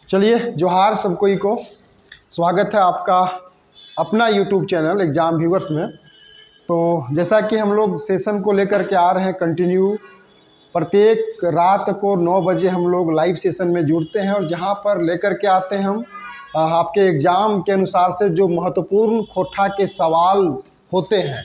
चलिए, जोहार सब कोई को। स्वागत है आपका अपना यूट्यूब चैनल एग्ज़ाम व्यूवर्स में। तो जैसा कि हम लोग सेशन को लेकर के आ रहे हैं कंटिन्यू, प्रत्येक रात को 9 बजे हम लोग लाइव सेशन में जुड़ते हैं और जहां पर लेकर के आते हैं हम आपके एग्ज़ाम के अनुसार से जो महत्वपूर्ण खोटा के सवाल होते हैं।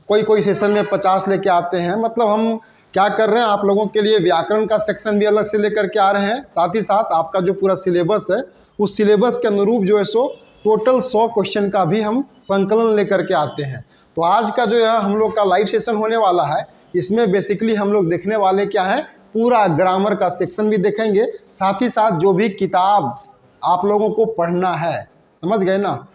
कोई कोई सेशन में 50 लेके आते हैं। मतलब हम क्या कर रहे हैं, आप लोगों के लिए व्याकरण का सेक्शन भी अलग से लेकर के आ रहे हैं, साथ ही साथ आपका जो पूरा सिलेबस है उस सिलेबस के अनुरूप जो है सो टोटल 100 क्वेश्चन का भी हम संकलन लेकर के आते हैं। तो आज का जो है हम लोग का लाइव सेशन होने वाला है, इसमें बेसिकली हम लोग देखने वाले क्या है, पूरा ग्रामर का सेक्शन भी देखेंगे, साथ ही साथ जो भी किताब आप लोगों को पढ़ना है, समझ गए ना,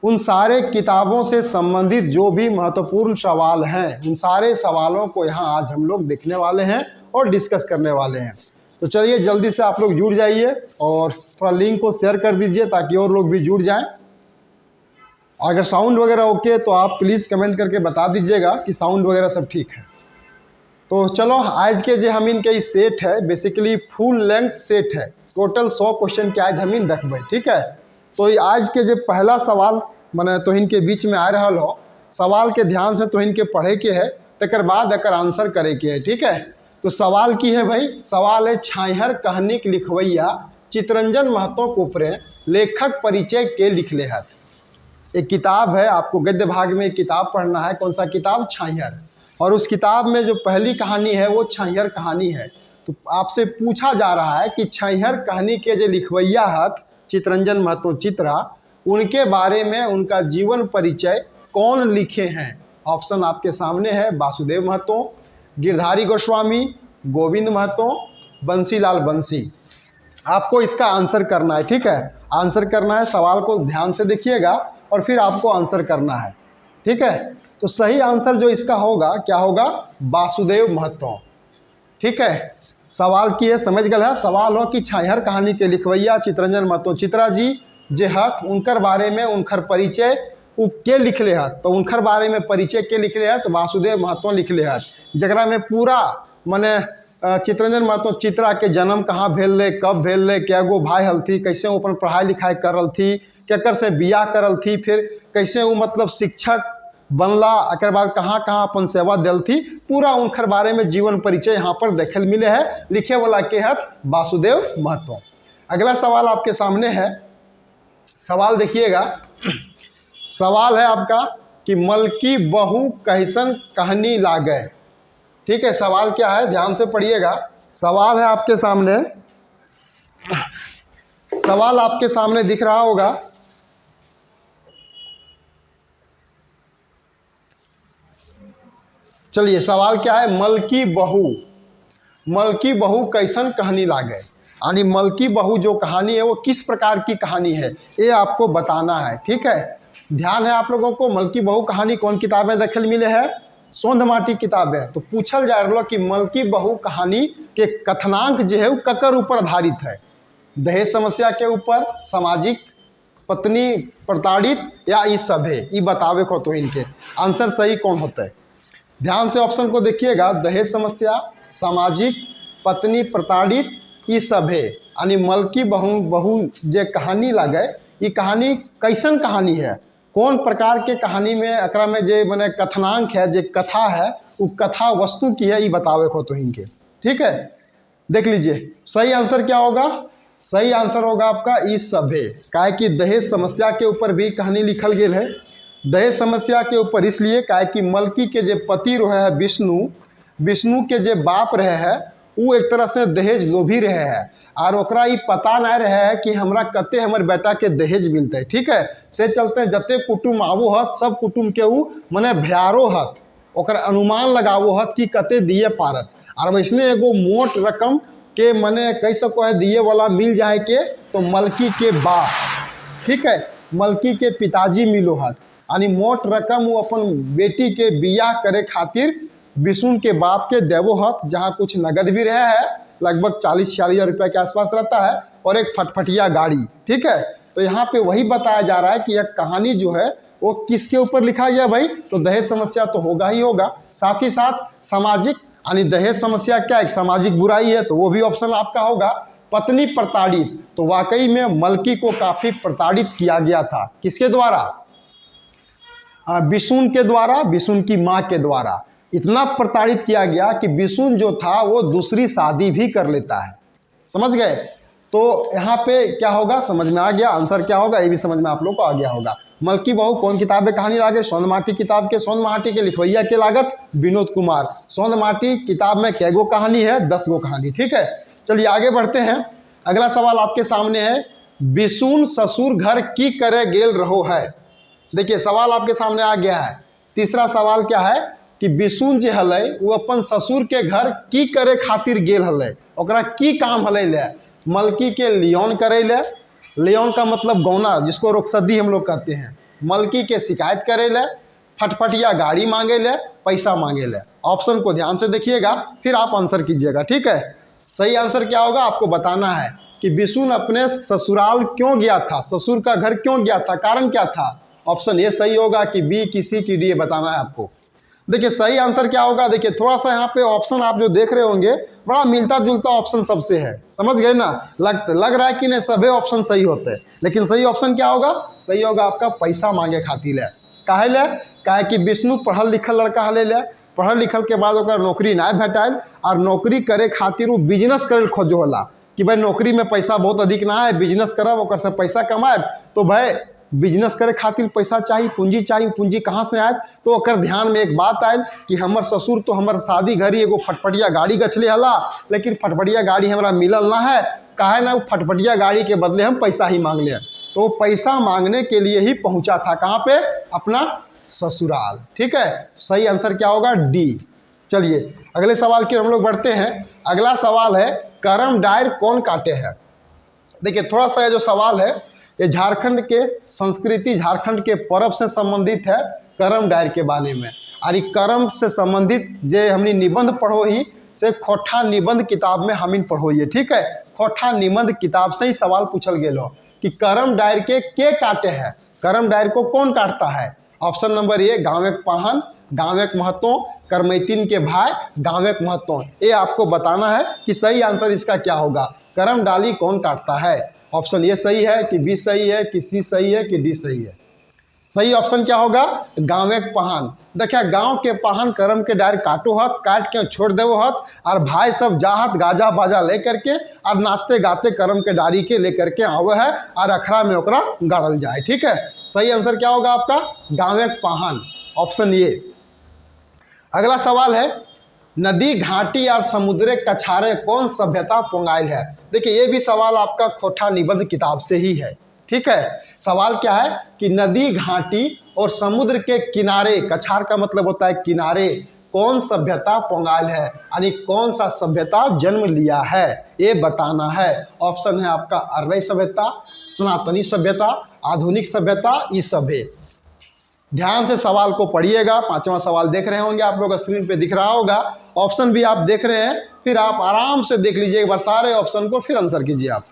उन सारे किताबों से संबंधित जो भी महत्वपूर्ण सवाल हैं उन सारे सवालों को यहाँ आज हम लोग देखने वाले हैं और डिस्कस करने वाले हैं। तो चलिए जल्दी से आप लोग जुड़ जाइए और थोड़ा लिंक को शेयर कर दीजिए ताकि और लोग भी जुड़ जाएं। अगर साउंड वगैरह ओके तो आप प्लीज़ कमेंट करके बता दीजिएगा कि साउंड वगैरह सब ठीक है। तो चलो, आज के जो हम इनके इस सेट है बेसिकली फुल लेंथ सेट है, टोटल 100 क्वेश्चन के आज हम इन देखबे, ठीक है। तो आज के जो पहला सवाल मैंने तो इनके बीच में आ रहा हो, सवाल के ध्यान से तो इनके पढ़े के है, तकर बाद एकर आंसर करे के है, ठीक है। तो सवाल की है भाई, सवाल है छाइहर कहानी के लिखवैया चितरंजन महतो कोपरे लेखक परिचय के लिखले है। एक किताब है, आपको गद्य भाग में एक किताब पढ़ना है। कौन सा किताब? छाइहर। और उस किताब में जो पहली कहानी है वो छाइहर कहानी है। तो आपसे पूछा जा रहा है कि छाइहर कहानी के जो लिखवैया हत चितरंजन महतो चित्रा, उनके बारे में उनका जीवन परिचय कौन लिखे हैं। ऑप्शन आपके सामने है, वासुदेव महतो, गिरधारी गोस्वामी, गोविंद महतो, बंसीलाल बंसी। आपको इसका आंसर करना है, ठीक है। आंसर करना है, सवाल को ध्यान से देखिएगा और फिर आपको आंसर करना है, ठीक है। तो सही आंसर जो इसका होगा क्या होगा? वासुदेव महतो, ठीक है। सवाल की है, समझ गए है। सवाल हो कि छाइहर कहानी के लिखवैया चितरंजन महतो चित्रा जी जे हत, उनकर बारे में उनकर परिचय उ के लिखले हत। तो उनकर बारे में परिचय के लिखले हत वासुदेव महतो लिखले हत, जकरा में पूरा मने चितरंजन महतो चित्रा के जन्म कहाँ भेल रहे, कब भेल रहे, कै गो भाई हलथी, कैसे वो अपन पढ़ाई लिखाई कर रही थी, केकर से बियाह करल थी, फिर कैसे वो मतलब शिक्षक बनला, एक बाद कहाँ कहाँ अपन सेवा दिल थी, पूरा उनकर बारे में जीवन परिचय यहाँ पर देखे मिले है। लिखे वाला के हत वासुदेव महतो। अगला सवाल आपके सामने है, सवाल देखिएगा। सवाल है आपका कि मलकी बहू कैसन कहानी लागे, ठीक है। सवाल क्या है, ध्यान से पढ़िएगा। सवाल है आपके सामने, सवाल आपके सामने दिख रहा होगा। चलिए, सवाल क्या है, मलकी बहू कैसन कहानी लागे, यानी मलकी बहू जो कहानी है वो किस प्रकार की कहानी है, ये आपको बताना है, ठीक है। ध्यान है आप लोगों को। मलकी बहू कहानी कौन किताब में देखल मिले है? सोंधमाटी किताब है। तो पूछल जा रहा कि मलकी बहू कहानी के कथनांक जो है वो ककर ऊपर आधारित है? दहेज समस्या के ऊपर, सामाजिक, पत्नी प्रताड़ित, या इस सब है, ये बतावे को। तो इनके आंसर सही कौन होता है? ध्यान से ऑप्शन को देखिएगा। दहेज समस्या, सामाजिक, पत्नी प्रताड़ित, ये सब है। यानी मलकी बहू जे कहानी लगे, ये कहानी कैसन कहानी है, कौन प्रकार के कहानी में, एकरा में जे मने कथनांक है, जे कथा है, वो कथा वस्तु की है, ये बतावे को तो इनके, ठीक है। देख लीजिए सही आंसर क्या होगा। सही आंसर होगा आपका ई सब है, काहे कि दहेज समस्या के ऊपर भी कहानी लिखल गेल है। दहेज समस्या के ऊपर इसलिए काहे कि मलकी के जे पति रहे है विष्णु के जे बाप रहे है, वो एक तरह से दहेज लोभी रहे है, और ओकरा ये पता नहीं रहे है कि हमरा कते हमर बेटा के दहेज मिलते, ठीक है। से चलते जते कुटुम आवो हत, सब कुटुम के ऊ मने भयारो हत, ओकर अनुमान लगावो हत कि कते दिए पारत, और वैसने एगो मोट रकम के मने कह सको है दिए वाला मिल जाए के। तो मलकी के बाप, ठीक है, मलकी के पिताजी मिलो हत, यानी मोट रकम वो अपन बेटी के बियाह करे खातिर विष्णु के बाप के देवो हत, जहाँ कुछ नगद भी रहे है, लगभग 40-46 हज़ार रुपये के आसपास रहता है, और एक फटफटिया गाड़ी, ठीक है। तो यहाँ पे वही बताया जा रहा है कि यह कहानी जो है वो किसके ऊपर लिखा गया भाई? तो दहेज समस्या तो होगा ही होगा, साथ ही साथ सामाजिक, यानी दहेज समस्या क्या एक सामाजिक बुराई है, तो वो भी ऑप्शन आपका होगा। पत्नी प्रताड़ित, तो वाकई में मलकी को काफ़ी प्रताड़ित किया गया था। किसके द्वारा? बिशुन के द्वारा, बिशुन की माँ के द्वारा। इतना प्रताड़ित किया गया कि बिशुन जो था वो दूसरी शादी भी कर लेता है। समझ गए? तो यहाँ पे क्या होगा, समझ में आ गया? आंसर क्या होगा ये भी समझ में आप लोग को आ गया होगा। मलकी बहू कौन किताब में कहानी लागे? सोन माटी किताब के। सोन माटी के लिखवैया के लागत विनोद कुमार। सोन माटी किताब में कै गो कहानी है? 10 गो कहानी। ठीक है, चलिए आगे बढ़ते हैं। अगला सवाल आपके सामने है, बिशुन ससुर घर की करे गेल रहो है। देखिए सवाल आपके सामने आ गया है। तीसरा सवाल क्या है कि बिशुन जे हलै वो अपन ससुर के घर की करे खातिर गेल हलै, ओकरा की काम हलै ले? मलकी के लियोन करे ले, लियोन का मतलब गौना, जिसको रोकसदी हम लोग कहते हैं। मलकी के शिकायत करे ले, फटफटिया गाड़ी मांगे ले, पैसा मांगे ले। ऑप्शन को ध्यान से देखिएगा फिर आप आंसर कीजिएगा। ठीक है, सही आंसर क्या होगा आपको बताना है कि बिशुन अपने ससुराल क्यों गया था, ससुर का घर क्यों गया था, कारण क्या था। ऑप्शन ए सही होगा कि बी, किसी की डी बताना है आपको। देखिए सही आंसर क्या होगा, देखिए थोड़ा सा यहाँ पे ऑप्शन आप जो देख रहे होंगे बड़ा मिलता जुलता ऑप्शन सबसे है। समझ गए ना? लग रहा है कि नहीं सभी ऑप्शन सही होते हैं, लेकिन सही ऑप्शन क्या होगा? सही होगा आपका पैसा मांगे खातिर ले। काहे ले? काहे कि विष्णु पढ़ल लिखल लड़का हले ले, पढ़ल लिखल के बाद ओकर नौकरी ना भेटाइल और नौकरी करे खातिर वो बिजनेस करे खोजो होला कि भाई नौकरी में पैसा बहुत अधिक ना है, बिजनेस करब ओकर से पैसा कमाएब। तो भाई बिजनेस करे खातिर पैसा चाहिए, पूंजी चाहिए, पूंजी कहाँ से आयत? तो ओकर ध्यान में एक बात आयल कि हमर ससुर तो हमर शादी घरी एगो फटफटिया गाड़ी गछले हला, लेकिन फटफटिया गाड़ी हमरा मिलल ना है। काहे ना? फटफटिया गाड़ी के बदले हम पैसा ही मांग ले। तो पैसा मांगने के लिए ही पहुंचा था कहाँ पे? अपना ससुराल। ठीक है, सही आंसर क्या होगा? डी। चलिए अगले सवाल की हम लोग बढ़ते हैं। अगला सवाल है, करम डायर कौन काटे है? देखिए थोड़ा सा जो सवाल है ये झारखंड के संस्कृति, झारखंड के पर्व से संबंधित है, करम डायर के बारे में। और करम से संबंधित जे हमने निबंध पढ़ो ही से खोठा निबंध किताब में हमिन पढ़ो ही। ठीक है, खोठा निबंध किताब से ही सवाल पूछल गेलो कि करम डायर के काटे हैं, करम डायर को कौन काटता है? ऑप्शन नंबर ए गाँवेक पाहन, गाँवेक महतो, करमैतिन के भाई, गाँवेक महतो। ये आपको बताना है कि सही आंसर इसका क्या होगा, करम डाली कौन काटता है। ऑप्शन ए सही है कि बी सही है कि सी सही है कि डी सही है? सही ऑप्शन क्या होगा? गाँवेक पाहन। देखिए गांव के पाहन करम के डायर काटो हत, काट के छोड़ देवो हत और भाई सब जाहत गाजा बाजा ले करके और नाचते गाते करम के डारी के लेकर के आवे है और अखड़ा में ओकरा गाड़ल जाए। ठीक है, सही आंसर क्या होगा आपका? गाँवेक पाहन, ऑप्शन ए। अगला सवाल है, नदी घाटी और समुद्रे कछारे कौन सभ्यता पोंगाइल है? देखिए ये भी सवाल आपका खोठा निबंध किताब से ही है। ठीक है, सवाल क्या है कि नदी घाटी और समुद्र के किनारे, कछार का मतलब होता है किनारे, कौन सभ्यता पोंगाइल है, यानी कौन सा सभ्यता जन्म लिया है, ये बताना है। ऑप्शन है आपका आर्य सभ्यता, सनातनी सभ्यता, आधुनिक सभ्यता, ई सभ्य। ध्यान से सवाल को पढ़िएगा। 5वां सवाल देख रहे होंगे आप लोग, स्क्रीन पे दिख रहा होगा। ऑप्शन भी आप देख रहे हैं, फिर आप आराम से देख लीजिए एक बार सारे ऑप्शन को, फिर आंसर कीजिए आप,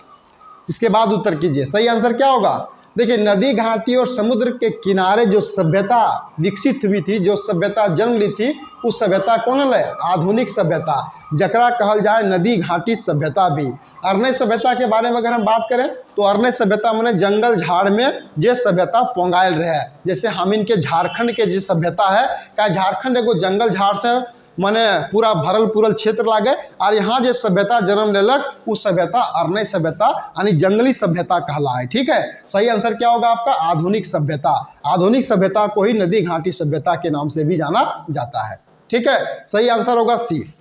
इसके बाद उत्तर कीजिए। सही आंसर क्या होगा? देखिए नदी घाटी और समुद्र के किनारे जो सभ्यता विकसित हुई थी, जो सभ्यता जन्म ली थी, उस सभ्यता कौन है? आधुनिक सभ्यता, जकरा कहल जाए नदी घाटी सभ्यता भी। अरण्य सभ्यता के बारे में अगर हम बात करें तो अरण्य सभ्यता माने जंगल झाड़ में जे सभ्यता पोंगायल रहे। जैसे हम इनके झारखंड के जो सभ्यता है, क्या झारखंड एगो जंगल झाड़ से माने पूरा भरल पुरल क्षेत्र लागे, और यहाँ जो सभ्यता जन्म लेलक उस सभ्यता अरण्य सभ्यता यानी जंगली सभ्यता कहला है। ठीक है, सही आंसर क्या होगा आपका? आधुनिक सभ्यता। आधुनिक सभ्यता को ही नदी घाटी सभ्यता के नाम से भी जाना जाता है। ठीक है, सही आंसर होगा सी।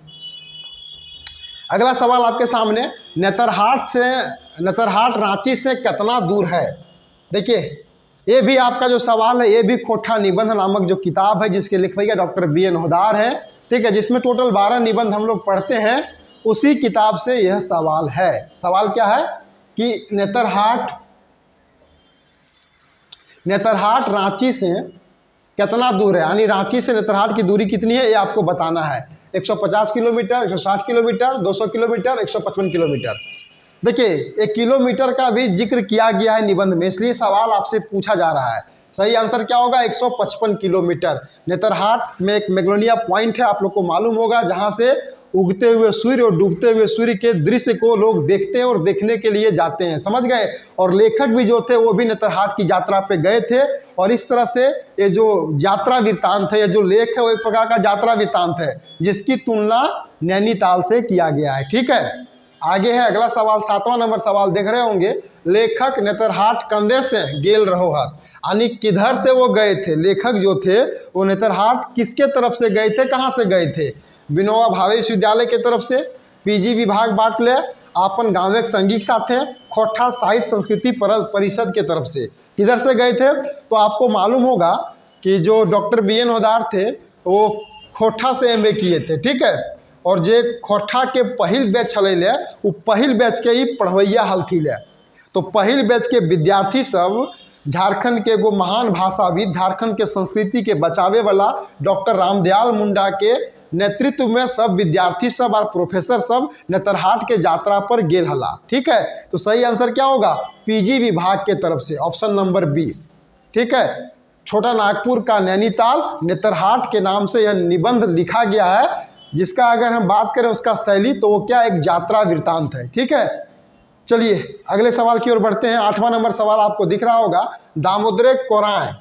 अगला सवाल आपके सामने, नेतरहाट रांची से कितना दूर है? देखिए ये भी आपका जो सवाल है ये भी खोठा निबंध नामक जो किताब है जिसके लिखवैया डॉक्टर बी एन होदार है। ठीक है, जिसमें टोटल 12 निबंध हम लोग पढ़ते हैं, उसी किताब से यह सवाल है। सवाल क्या है कि नेतरहाट रांची से कितना दूर है, यानी रांची से नेतरहाट की दूरी कितनी है ये आपको बताना है। 150 किलोमीटर, 160 किलोमीटर, 200 किलोमीटर, 155 किलोमीटर। देखिए एक किलोमीटर का भी जिक्र किया गया है निबंध में, इसलिए सवाल आपसे पूछा जा रहा है। सही आंसर क्या होगा? 155 किलोमीटर। नेतरहाट में एक मैग्नोलिया पॉइंट है, आप लोग को मालूम होगा, जहां से उगते हुए सूर्य और डूबते हुए सूर्य के दृश्य को लोग देखते हैं और देखने के लिए जाते हैं, समझ गए। और लेखक भी जो थे वो भी नेतरहाट की यात्रा पे गए थे। और इस तरह से ये जो यात्रा वृत्तांत है, ये जो लेख है वो एक प्रकार का यात्रा वृत्तांत है जिसकी तुलना नैनीताल से किया गया है। ठीक है, आगे है अगला सवाल, 7वां नंबर सवाल देख रहे होंगे। लेखक नेतरहाट कंधे से गेल रहो हाथ, यानी किधर से वो गए थे। लेखक जो थे वो नेतरहाट किसके तरफ से गए थे, कहाँ से गए थे। विनोबा भावे विश्वविद्यालय के तरफ से, पीजी विभाग बाट ले, आपन गाँव एक संगीत साथ है, खोटा साहित्य संस्कृति परिषद के तरफ से किधर से गए थे। तो आपको मालूम होगा कि जो डॉक्टर BN होदार थे वो खोटा से MA किए थे। ठीक है, और जे खोटा के पहिल बैच चले वो पहिल बैच के ही पढ़वैया हलथी ले। तो पहिल बैच के विद्यार्थी सब झारखंड के एगो महान भाषाविद, झारखंड के संस्कृति के बचावे वाला डॉक्टर रामदयाल मुंडा के नेतृत्व में सब विद्यार्थी सब और प्रोफेसर सब नेतरहाट के यात्रा पर गेल हला। ठीक है, तो सही आंसर क्या होगा, पीजी विभाग के तरफ से, ऑप्शन नंबर बी। ठीक है, छोटा नागपुर का नैनीताल नेतरहाट के नाम से यह निबंध लिखा गया है, जिसका अगर हम बात करें उसका शैली तो वो क्या एक यात्रा वृत्तांत है। ठीक है, चलिए अगले सवाल की ओर बढ़ते हैं। 8वां नंबर सवाल आपको दिख रहा होगा, दामोदर कोराय।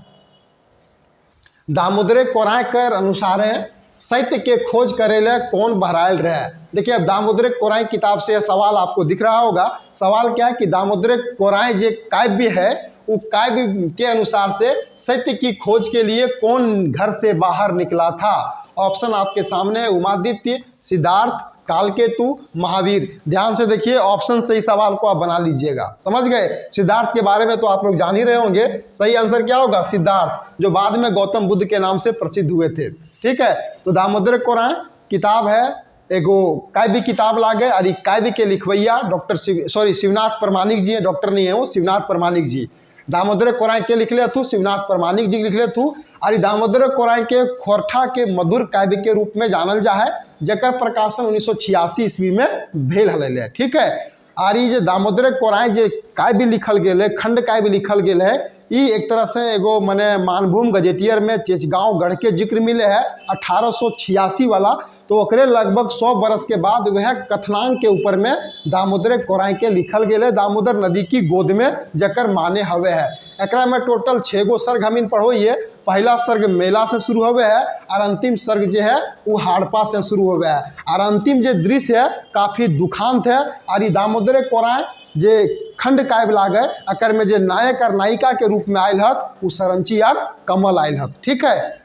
दामोदर कोराय कर अनुसार सत्य के खोज करेले कौन बहरायल रहे। देखिए अब दामोदर कोराय किताब से यह सवाल आपको दिख रहा होगा। सवाल क्या है कि दामोदर कोराय जो काव्य है वो काव्य के अनुसार से सत्य की खोज के लिए कौन घर से बाहर निकला था। ऑप्शन आपके सामने है, उमादित्य, सिद्धार्थ, कालकेतु, महावीर। ध्यान से देखिए, ऑप्शन से ही सवाल को आप बना लीजिएगा, समझ गए। सिद्धार्थ के बारे में तो आप लोग जान ही रहे होंगे। सही आंसर क्या होगा, सिद्धार्थ, जो बाद में गौतम बुद्ध के नाम से प्रसिद्ध हुए थे। ठीक है, तो दामोदर कोराय किताब है एगो काव्य किताब लागे, और ये काव्य के लिखवैया डॉक्टर शिवनाथ प्रमाणिक जी हैं। डॉक्टर नहीं है वो, शिवनाथ प्रमाणिक जी। दामोदर कोराय के लिख ले थू, शिवनाथ प्रमाणिक जी लिख ले थू। और दामोदर कोराय के खोरठा के मधुर काव्य के रूप में जानल जा है, जकर प्रकाशन 1986 ईस्वी में भेल हल। ठीक है, और ये दामोदर कोराय जो काव्य लिखल गए, खंड काव्य लिखल गए है, ये एक तरह से एगो मने मानभूम गजेटियर में चेचगांव गढ़ के जिक्र मिले है 1886 वाला। तो ओकरे लगभग 100 बरस के बाद वह कथनांक के ऊपर में दामोदर कोराय के लिखल गए दामोदर नदी की गोद में, जकर माने हवे है। एकरा में टोटल 6 गो सर्ग हमीन पढ़ोइए। पहला सर्ग मेला से शुरू हुए है, और अंतिम सर्ग जो है वो हाड़पा से शुरू हुए है। और अंतिम जो दृश्य है काफ़ी दुखांत है। और ये दामोदर कोराय जे खंड काव्य लागे, अकर में जो नायक और नायिका के रूप में आयल हत वो सरंची और कमल आयल हत। ठीक है,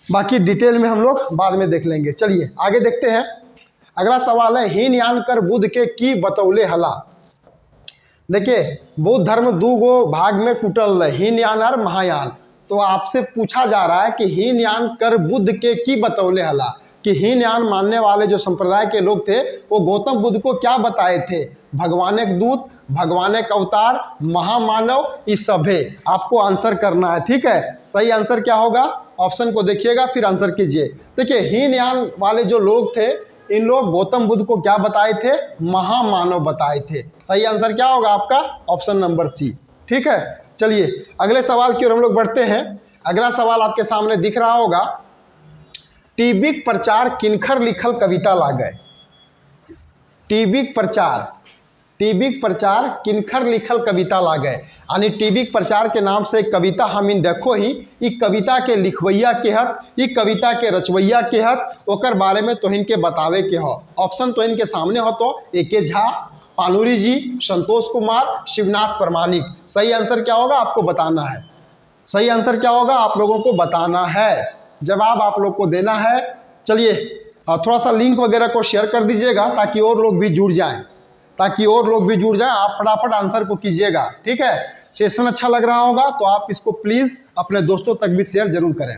बाकी डिटेल में हम लोग बाद में देख लेंगे। चलिए आगे देखते हैं। अगला सवाल है, हीन यान कर बुद्ध के की बतौले हला। देखिए बौद्ध धर्म 2 गो भाग में टूटल है, हीनयान और महायान। तो आपसे पूछा जा रहा है कि हीनयान कर बुद्ध के की बतौले हला, कि हीनयान मानने वाले जो संप्रदाय के लोग थे वो गौतम बुद्ध को क्या बताए थे। भगवान एक दूत, भगवान एक अवतार, महामानव, इस सब है। आपको आंसर करना है। ठीक है, सही आंसर क्या होगा, ऑप्शन को देखिएगा फिर आंसर कीजिए। देखिए हीनयान वाले जो लोग थे, इन लोग गौतम बुद्ध को क्या बताए थे, महामानव बताए थे। सही आंसर क्या होगा आपका, ऑप्शन नंबर सी। ठीक है, चलिए अगले सवाल की ओर हम लोग बढ़ते हैं। अगला सवाल आपके सामने दिख रहा होगा, टीबिक प्रचार किनखर लिखल कविता लागे। टीबिक प्रचार किनखर लिखल कविता लागे, यानी टीबिक प्रचार के नाम से कविता हमीन देखो ही। ई कविता के लिखवैया के हत, ई कविता के रचवैया के हत, ओकर बारे में तोहिन के बतावे के हो। ऑप्शन तो इनके सामने हो, तो एके झा, पानुरी जी, संतोष कुमार, शिवनाथ प्रमाणिक। सही आंसर क्या होगा आपको बताना है। सही आंसर क्या होगा आप लोगों को बताना है, जवाब आप लोग को देना है। चलिए थोड़ा सा लिंक वगैरह को शेयर कर दीजिएगा ताकि और लोग भी जुड़ जाएं, आप फटाफट आंसर को कीजिएगा। ठीक है, सेशन अच्छा लग रहा होगा तो आप इसको प्लीज़ अपने दोस्तों तक भी शेयर जरूर करें।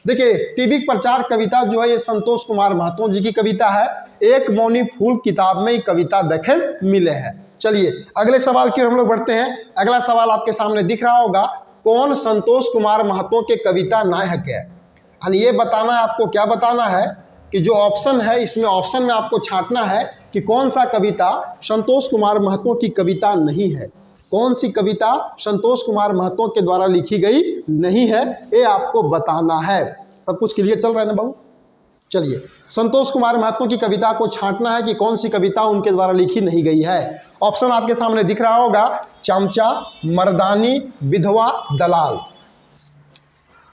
देखिए टीबिक प्रचार कविता जो है ये संतोष कुमार महतो जी की कविता है। एक मौनी फूल किताब में ये कविता देखे मिले है। चलिए अगले सवाल की ओर हम लोग बढ़ते हैं। अगला सवाल आपके सामने दिख रहा होगा, कौन संतोष कुमार महतो के कविता नायक है। यानी ये बताना है आपको, क्या बताना है कि जो ऑप्शन है इसमें ऑप्शन में आपको छांटना है कि कौन सा कविता संतोष कुमार महतो की कविता नहीं है, कौन सी कविता संतोष कुमार महतो के द्वारा लिखी गई नहीं है, ये आपको बताना है। सब कुछ क्लियर चल रहा है ना बाबू। चलिए, संतोष कुमार महतो की कविता को छांटना है कि कौन सी कविता उनके द्वारा लिखी नहीं गई है। ऑप्शन आपके सामने दिख रहा होगा, चमचा, मर्दानी, विधवा, दलाल।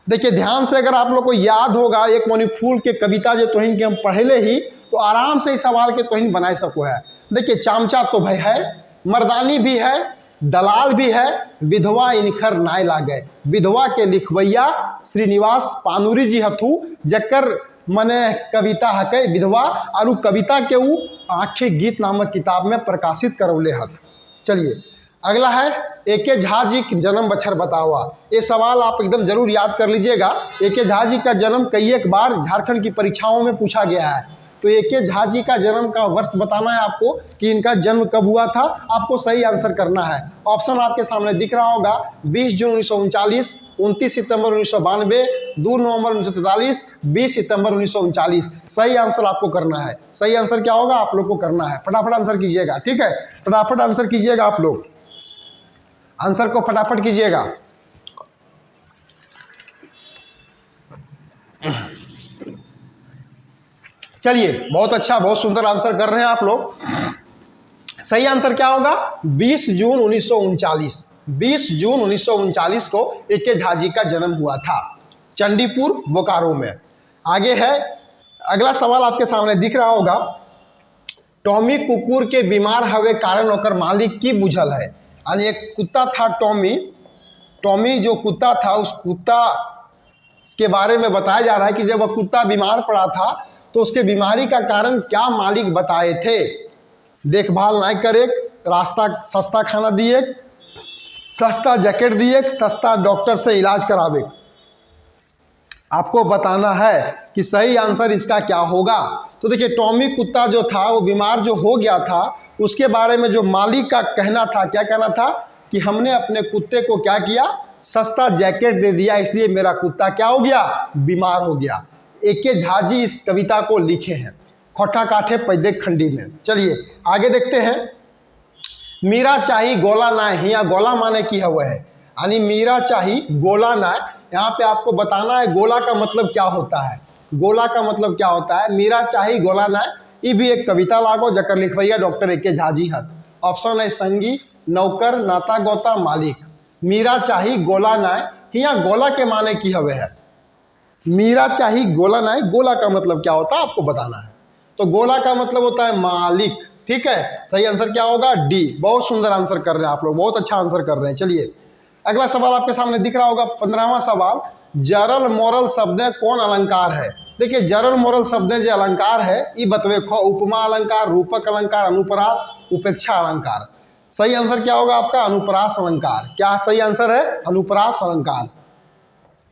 देखिए ध्यान से, अगर आप लोग को याद होगा एक मनी फूल के कविता जो तोहिन के हम पढ़ले ही, तो आराम से इस सवाल के तोहिन बनाए सको है। देखिए चामचा तो भाई है, मर्दानी भी है, दलाल भी है, विधवा इनखर नाय लागे। विधवा के लिखवैया श्रीनिवास पानुरी जी हथू, जकर मने कविता हके विधवा, और उ कविता के उ आंखें गीत नामक किताब में प्रकाशित करौले हथ। चलिए अगला है, एके झा जी जन्म बछर बतावा। ये सवाल आप एकदम जरूर याद कर लीजिएगा। एके झा जी का जन्म कई एक बार झारखंड की परीक्षाओं में पूछा गया है। तो एके झा जी का जन्म का वर्ष बताना है आपको कि इनका जन्म कब हुआ था। आपको सही आंसर करना है। ऑप्शन आपके सामने दिख रहा होगा, 20 जून 1939, 29 सितंबर 1992, 2 नवंबर 1943, 20 सितंबर 1939। सही आंसर आपको करना है। सही आंसर क्या होगा आप लोग को करना है, फटाफट आंसर कीजिएगा। ठीक है, फटाफट आंसर कीजिएगा, आप लोग आंसर को फटाफट कीजिएगा। चलिए बहुत अच्छा, बहुत सुंदर आंसर कर रहे हैं आप लोग। सही आंसर क्या होगा, 20 जून 1939। 20 जून 1939 को एके झा जी का जन्म हुआ था, चंडीपुर बोकारो में। आगे है, अगला सवाल आपके सामने दिख रहा होगा, टॉमी कुकुर के बीमार हवे कारण ओकर मालिक की बुझल है। यानी एक कुत्ता था टॉमी जो कुत्ता था, उस कुत्ता के बारे में बताया जा रहा है कि जब वह कुत्ता बीमार पड़ा था तो उसके बीमारी का कारण क्या मालिक बताए थे। देखभाल ना करे, रास्ता सस्ता खाना दिए, सस्ता जैकेट दिए, सस्ता डॉक्टर से इलाज करावे। आपको बताना है कि सही आंसर इसका क्या होगा। तो देखिए टॉमी कुत्ता जो था वो बीमार जो हो गया था, उसके बारे में जो मालिक का कहना था, क्या कहना था कि हमने अपने कुत्ते को क्या किया, सस्ता जैकेट दे दिया, इसलिए मेरा कुत्ता क्या हो गया, बीमार हो गया। एके झा जी इस कविता को लिखे हैं, खोटा काठे पैदे खंडी में। चलिए आगे देखते हैं, मीरा चाही गोला ना हिया, गोला माने की हुआ है, यानी मीरा चाही गोला ना। यहाँ पे आपको बताना है गोला का मतलब क्या होता है। गोला का मतलब क्या होता है, मीरा चाही गोला ना, ये भी एक कविता लागो जकर लिखवैया डॉक्टर एके झा जी हत। ऑप्शन है संगी, नौकर, नाता गोता, मालिक। मीरा चाही गोला ना, हिया गोला के माने की हवे है। मीरा चाही गोला ना, गोला का मतलब क्या होता है आपको बताना है। तो गोला का मतलब होता है मालिक। ठीक है, सही आंसर क्या होगा, डी। बहुत सुंदर आंसर कर रहे हैं आप लोग, बहुत अच्छा आंसर कर रहे हैं। चलिए अगला सवाल आपके सामने दिख रहा होगा, 15वां सवाल, जरल मोरल शब्द कौन अलंकार है। देखिए जरल मोरल शब्द जो अलंकार है ये बतवे खो, उपमा अलंकार, रूपक अलंकार, अनुप्रास, उपेक्षा अलंकार। सही आंसर क्या होगा आपका, अनुप्रास अलंकार। क्या सही आंसर है, अनुप्रास अलंकार।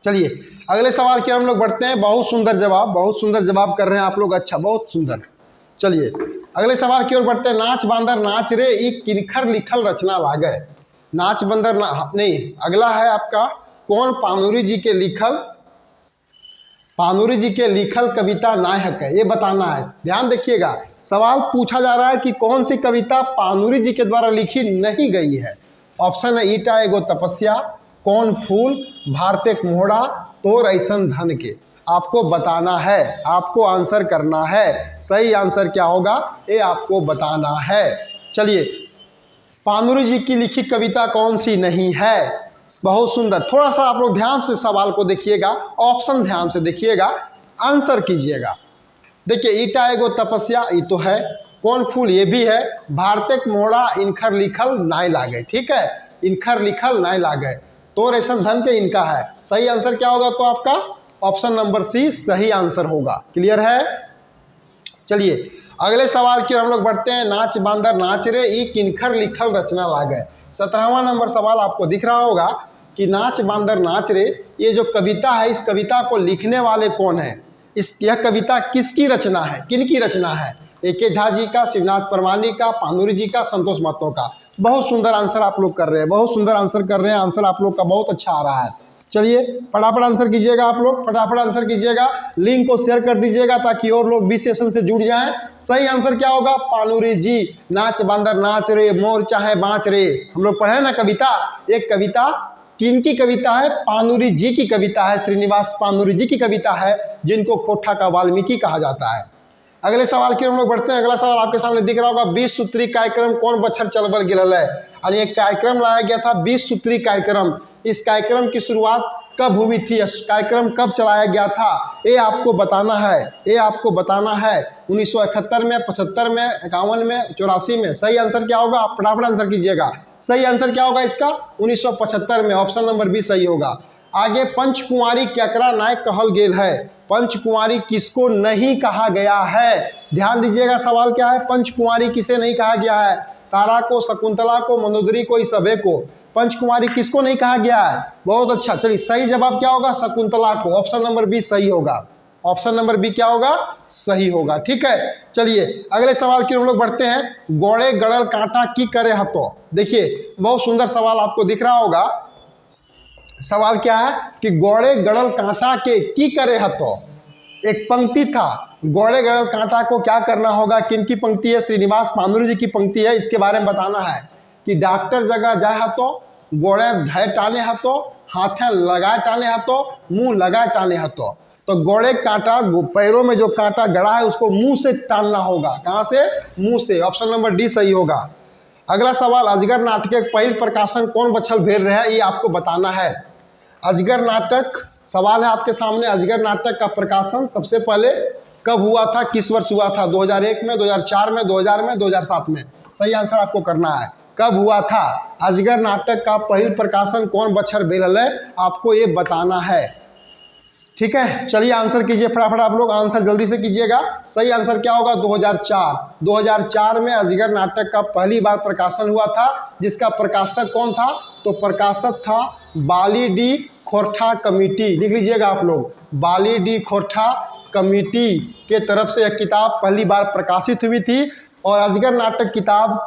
चलिए अगले सवाल की हम लोग बढ़ते हैं। बहुत सुंदर जवाब, बहुत सुंदर जवाब कर रहे हैं आप लोग, अच्छा बहुत सुंदर। चलिए अगले सवाल की ओर बढ़ते हैं, नाच बांदर नाच रे ई किनखर लिखल रचना लागे। नाच बंदर नहीं, अगला है आपका, कौन पानुरी जी के लिखल कविता नायक है, ये बताना है। ध्यान देखिएगा, सवाल पूछा जा रहा है कि कौन सी कविता पानुरी जी के द्वारा लिखी नहीं गई है। ऑप्शन है ईटा एगो तपस्या, कौन फूल, भारतेक मोहड़ा, तोर ऐसन धन के। आपको बताना है, आपको आंसर करना है। सही आंसर क्या होगा ये आपको बताना है। चलिए पानुरी जी की लिखी कविता कौन सी नहीं है। बहुत सुंदर, थोड़ा सा आप लोग ध्यान से सवाल को देखिएगा, ऑप्शन ध्यान से देखिएगा, आंसर कीजिएगा। देखिए ईटा एगो तपस्या ये तो है, कौन फूल ये भी है, भारतेक मोहड़ा इनखर लिखल नाय लागे। ठीक है, इनखर लिखल नाय लागे, तोर ऐसन धन के इनका है। सही आंसर क्या होगा तो आपका ऑप्शन नंबर सी सही आंसर होगा। क्लियर है। चलिए अगले सवाल की हम लोग बढ़ते हैं, नाच बांदर नाच रे ई किनखर लिखल रचना लागे। 17वां नंबर सवाल आपको दिख रहा होगा कि नाच बांदर नाच रे, ये जो कविता है इस कविता को लिखने वाले कौन है, यह कविता किसकी रचना है, किनकी रचना है। एके झा जी का, शिवनाथ परमानी का, पानुरी जी का, संतोष महतो का। बहुत सुंदर आंसर आप लोग कर रहे हैं, बहुत सुंदर आंसर कर रहे हैं, आंसर आप लोग का बहुत अच्छा आ रहा है। चलिए फटाफट आंसर कीजिएगा, आप लोग फटाफट आंसर कीजिएगा, लिंक को शेयर कर दीजिएगा ताकि और लोग भी सेशन से जुड़ जाएं। सही आंसर क्या होगा, पानुरी जी, नाच बांदर नाच रे मोर चाहे बाँच रे। हम लोग पढ़े ना कविता, एक कविता किनकी कविता है? पानुरी जी की कविता है, श्रीनिवास पानुरी जी की कविता है, जिनको खोठा का वाल्मीकि कहा जाता है। अगले सवाल की हम लोग बढ़ते हैं। अगला सवाल आपके सामने दिख रहा होगा, 20 सूत्री कार्यक्रम कौन बच्चर चलबल गिरल है? और एक कार्यक्रम लाया गया था 20 सूत्री कार्यक्रम। इस कार्यक्रम की शुरुआत कब हुई थी? कार्यक्रम कब चलाया गया था? ये आपको बताना है, ये आपको बताना है। 1971 में, 75 में, 51 में, 84 में। सही आंसर क्या होगा? आप फटाफट आंसर कीजिएगा। सही आंसर क्या होगा इसका? 1975 में। ऑप्शन नंबर बी सही होगा। आगे, पंचकुमारी केकरा नाय कहल गेल है? पंचकुमारी किसको नहीं कहा गया है? ध्यान दीजिएगा, सवाल क्या है? पंचकुमारी किसे नहीं कहा गया है? तारा को, शकुंतला को, मंदोदरी को, इस सभे को। पंचकुमारी किसको नहीं कहा गया है? बहुत अच्छा। चलिए, सही जवाब क्या होगा? शकुंतला को। ऑप्शन नंबर बी सही होगा। ऑप्शन नंबर बी क्या होगा? सही होगा। ठीक है, चलिए अगले सवाल की हम लोग बढ़ते हैं। गोड़े गड़ल कांटा की करे हतो? देखिए, बहुत सुंदर सवाल आपको दिख रहा होगा। सवाल क्या है कि गोड़े गड़ल कांटा के की करे हतो? एक पंक्ति था, गोड़े गड़ल कांटा को क्या करना होगा? किनकी पंक्ति है? श्रीनिवास पानुरी जी की पंक्ति है। इसके बारे में बताना है कि डॉक्टर जगह जाए हतो, गोड़े धय टाने हतो, हाथे लगाए टाने हतो, मुंह लगाए टाने हतो। तो गोड़े कांटा, पैरों में जो कांटा गड़ा है उसको मुंह से टानना होगा। कहाँ से? मुंह से। ऑप्शन नंबर डी सही होगा। अगला सवाल, अजगर नाटक के पहल प्रकाशन कौन बछल भेल रहे? ये आपको बताना है। अजगर नाटक, सवाल है आपके सामने, अजगर नाटक का प्रकाशन सबसे पहले कब हुआ था? किस वर्ष हुआ था? 2001 में, 2004 में, 2000 में, 2007 में। सही आंसर आपको करना है। कब हुआ था? अजगर नाटक का पहल प्रकाशन कौन बछर भेल है? आपको ये बताना है। ठीक है, चलिए आंसर कीजिए फटाफट। आप लोग आंसर जल्दी से कीजिएगा। सही आंसर क्या होगा? 2004। 2004 में अजगर नाटक का पहली बार प्रकाशन हुआ था। जिसका प्रकाशक कौन था? तो प्रकाशक था बाली डी खोरठा कमेटी। लिख लीजिएगा आप लोग, बाली डी खोरठा कमेटी के तरफ से यह किताब पहली बार प्रकाशित हुई थी। और अजगर नाटक किताब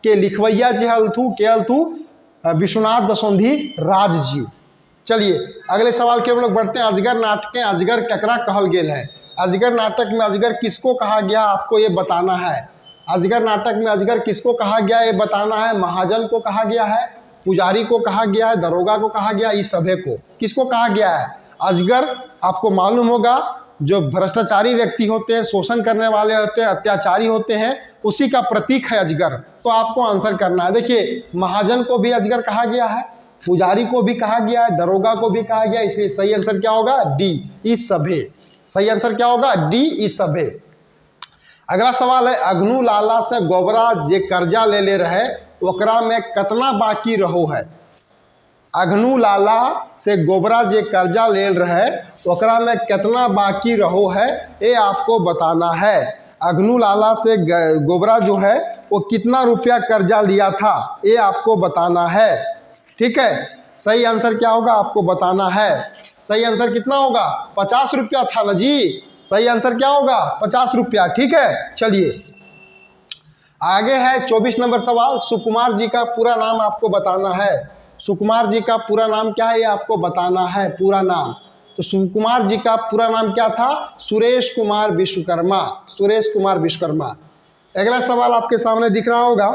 के लिखवैया जो हलथू के हलथू विश्वनाथ दसोंधी राज जी। चलिए अगले सवाल के हम लोग बढ़ते हैं। अजगर नाटक अजगर केकरा कहल गेल है? अजगर नाटक में अजगर किसको कहा गया? आपको ये बताना है। अजगर नाटक में अजगर किसको कहा गया ये बताना है। महाजन को कहा गया है, पुजारी को कहा गया है, दरोगा को कहा गया, इस सभे को किसको कहा गया है? अजगर आपको मालूम होगा, जो भ्रष्टाचारी व्यक्ति होते हैं, शोषण करने वाले होते हैं, अत्याचारी होते हैं, उसी का प्रतीक है अजगर। तो आपको आंसर करना है। देखिए, महाजन को भी अजगर कहा गया है, पुजारी को भी कहा गया है, दरोगा को भी कहा गया है। इसलिए सही आंसर क्या होगा? डी, इस सभे। सही आंसर क्या होगा? डी, इस सभे। अगला सवाल है, अग्नू लाला से गोबरा जे कर्जा ले रहे ओकरा में कितना बाकी रहो है? अग्नू लाला से गोबरा जे कर्जा ले रहे ओकरा में कितना बाकी रहो है, ये आपको बताना है। अग्नू लाला से गोबरा जो है वो कितना रुपया कर्जा लिया था, ये आपको बताना है। ठीक है, सही आंसर क्या होगा? आपको बताना है। सही आंसर कितना होगा? 50 रुपया था ना जी। सही आंसर क्या होगा? 50 रुपया। ठीक है, चलिए आगे है 24 नंबर सवाल। सुकुमार जी का पूरा नाम आपको बताना है। सुकुमार जी का पूरा नाम क्या है ये आपको बताना है, पूरा नाम। तो सुकुमार जी का पूरा नाम क्या था? सुरेश कुमार विश्वकर्मा। सुरेश कुमार विश्वकर्मा। अगला सवाल आपके सामने दिख रहा होगा।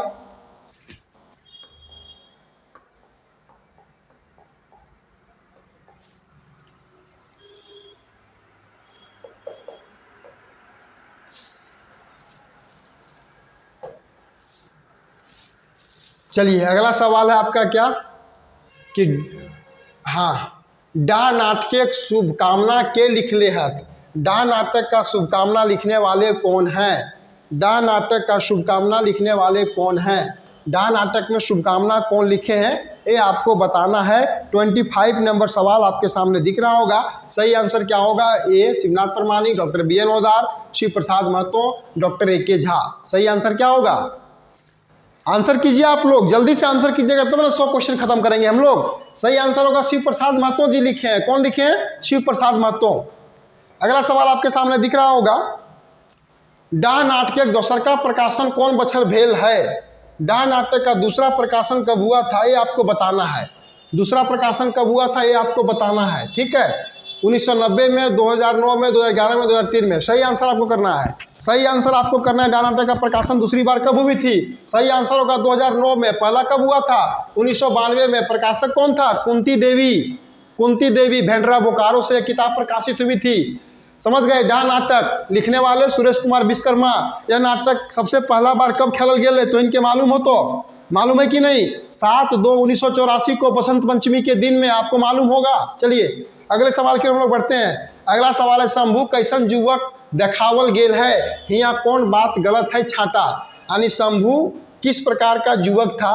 चलिए अगला सवाल है आपका क्या कि हाँ, डा नाटक शुभकामना के लिखले हत? डा नाटक का शुभकामना लिखने वाले कौन हैं? डा नाटक का शुभकामना लिखने वाले कौन हैं? डा नाटक में शुभकामना कौन लिखे हैं ये आपको बताना है। 25 नंबर सवाल आपके सामने दिख रहा होगा। सही आंसर क्या होगा? A Shivnath Pramanik, doctor B N Odar, Shiv Prasad Mahto, doctor A K Jha. सही आंसर क्या होगा? आंसर कीजिए आप लोग, जल्दी से आंसर कीजिएगा तब ना 100 क्वेश्चन खत्म करेंगे हम लोग। सही आंसर होगा शिव प्रसाद महतो जी लिखे हैं। कौन लिखे हैं? शिव प्रसाद महतो। अगला सवाल आपके सामने दिख रहा होगा। डा नाटक दोसर का प्रकाशन कौन बछर भेल है? डा नाटक का दूसरा प्रकाशन कब हुआ था ये आपको बताना है। दूसरा प्रकाशन कब हुआ था ये आपको बताना है। ठीक है, 1990 में, 2009 में, 2011 में, 2003 में। सही आंसर आपको करना है। सही आंसर आपको करना है। गान नाटक का प्रकाशन दूसरी बार कब हुई थी? सही आंसर होगा 2009 में। पहला कब हुआ था? 1992 में। प्रकाशक कौन था? कुंती देवी। कुंती देवी भेंडरा बोकारो से किताब प्रकाशित हुई थी। समझ गए? डा नाटक लिखने वाले सुरेश कुमार विश्वकर्मा। यह नाटक सबसे पहला बार कब खेलल गया तो इनके मालूम हो तो मालूम है कि नहीं? 7/2/1984 को बसंत पंचमी के दिन में। आपको मालूम होगा। चलिए अगले सवाल की ओर हम लोग बढ़ते हैं। अगला सवाल है, शंभू कैसन युवक देखावल गेल है, हियाँ कौन बात गलत है छाटा। यानी शंभू किस प्रकार का युवक था,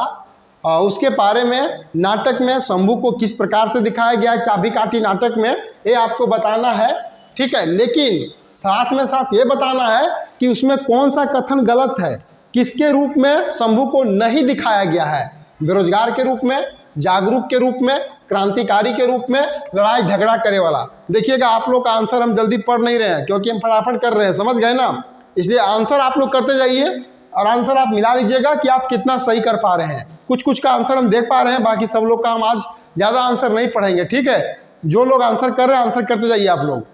उसके बारे में नाटक में शंभू को किस प्रकार से दिखाया गया है चाबी काठी नाटक में, ये आपको बताना है। ठीक है, लेकिन साथ में साथ ये बताना है कि उसमें कौन सा कथन गलत है, किसके रूप में शंभू को नहीं दिखाया गया है। बेरोजगार के रूप में, जागरूक के रूप में, क्रांतिकारी के रूप में, लड़ाई झगड़ा करे वाला। देखिएगा आप लोग का आंसर हम जल्दी पढ़ नहीं रहे हैं क्योंकि हम फटाफट कर रहे हैं, समझ गए ना? इसलिए आंसर आप लोग करते जाइए और आंसर आप मिला लीजिएगा कि आप कितना सही कर पा रहे हैं। कुछ कुछ का आंसर हम देख पा रहे हैं, बाकी सब लोग का हम आज ज़्यादा आंसर नहीं पढ़ेंगे। ठीक है, जो लोग आंसर कर रहे हैं आंसर करते जाइए आप लोग।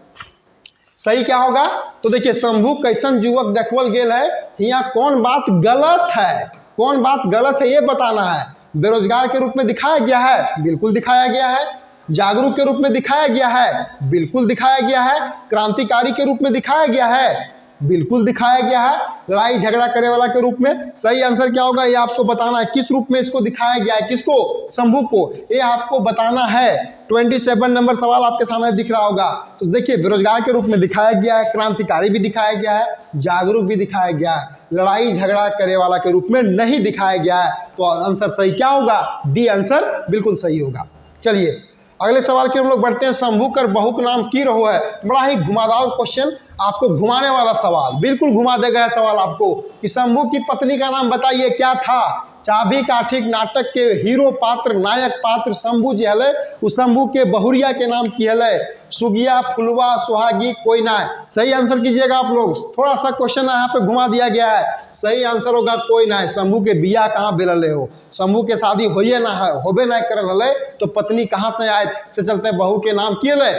सही क्या होगा? तो देखिए, शंभू कैसन युवक देखवल गेल है, यहाँ कौन बात गलत है, कौन बात गलत है ये बताना है। बेरोजगार के रूप में दिखाया गया है, बिल्कुल दिखाया गया है। जागरूक के रूप में दिखाया गया है, बिल्कुल दिखाया गया है। क्रांतिकारी के रूप में दिखाया गया है, बिल्कुल दिखाया गया है। लड़ाई झगड़ा करे वाला के रूप में। सही आंसर क्या होगा ये आपको बताना है। किस रूप में इसको दिखाया गया है, किसको? शंभू को, ये आपको बताना है। 27 नंबर सवाल आपके सामने दिख रहा होगा। तो देखिए, बेरोजगार के रूप में दिखाया गया है, क्रांतिकारी भी दिखाया गया है, जागरूक भी दिखाया गया है, लड़ाई झगड़ा करे वाला के रूप में नहीं दिखाया गया है। तो आंसर सही क्या होगा? डी आंसर बिल्कुल सही होगा। चलिए अगले सवाल की हम लोग बढ़ते हैं। शंभू कर बहुक नाम की रहो है। बड़ा ही घुमावदार क्वेश्चन, आपको घुमाने वाला सवाल, बिल्कुल घुमा देगा सवाल आपको कि शंभू की पत्नी का नाम बताइए क्या था। चाबी काठी नाटक के हीरो पात्र, नायक पात्र शंभू जी हले, उस शंभू के बहुरिया के नाम की हले सुगिया, फुलवा, सुहागी, कोई ना। सही आंसर कीजिएगा आप लोग। थोड़ा सा क्वेश्चन यहाँ पे घुमा दिया गया है। सही आंसर होगा कोई ना। शंभू के बिया कहाँ बेलले हो, शंभू के शादी होइए ना है, होबे ना कर रहे तो पत्नी कहाँ से आए से चलते बहू के नाम किए ले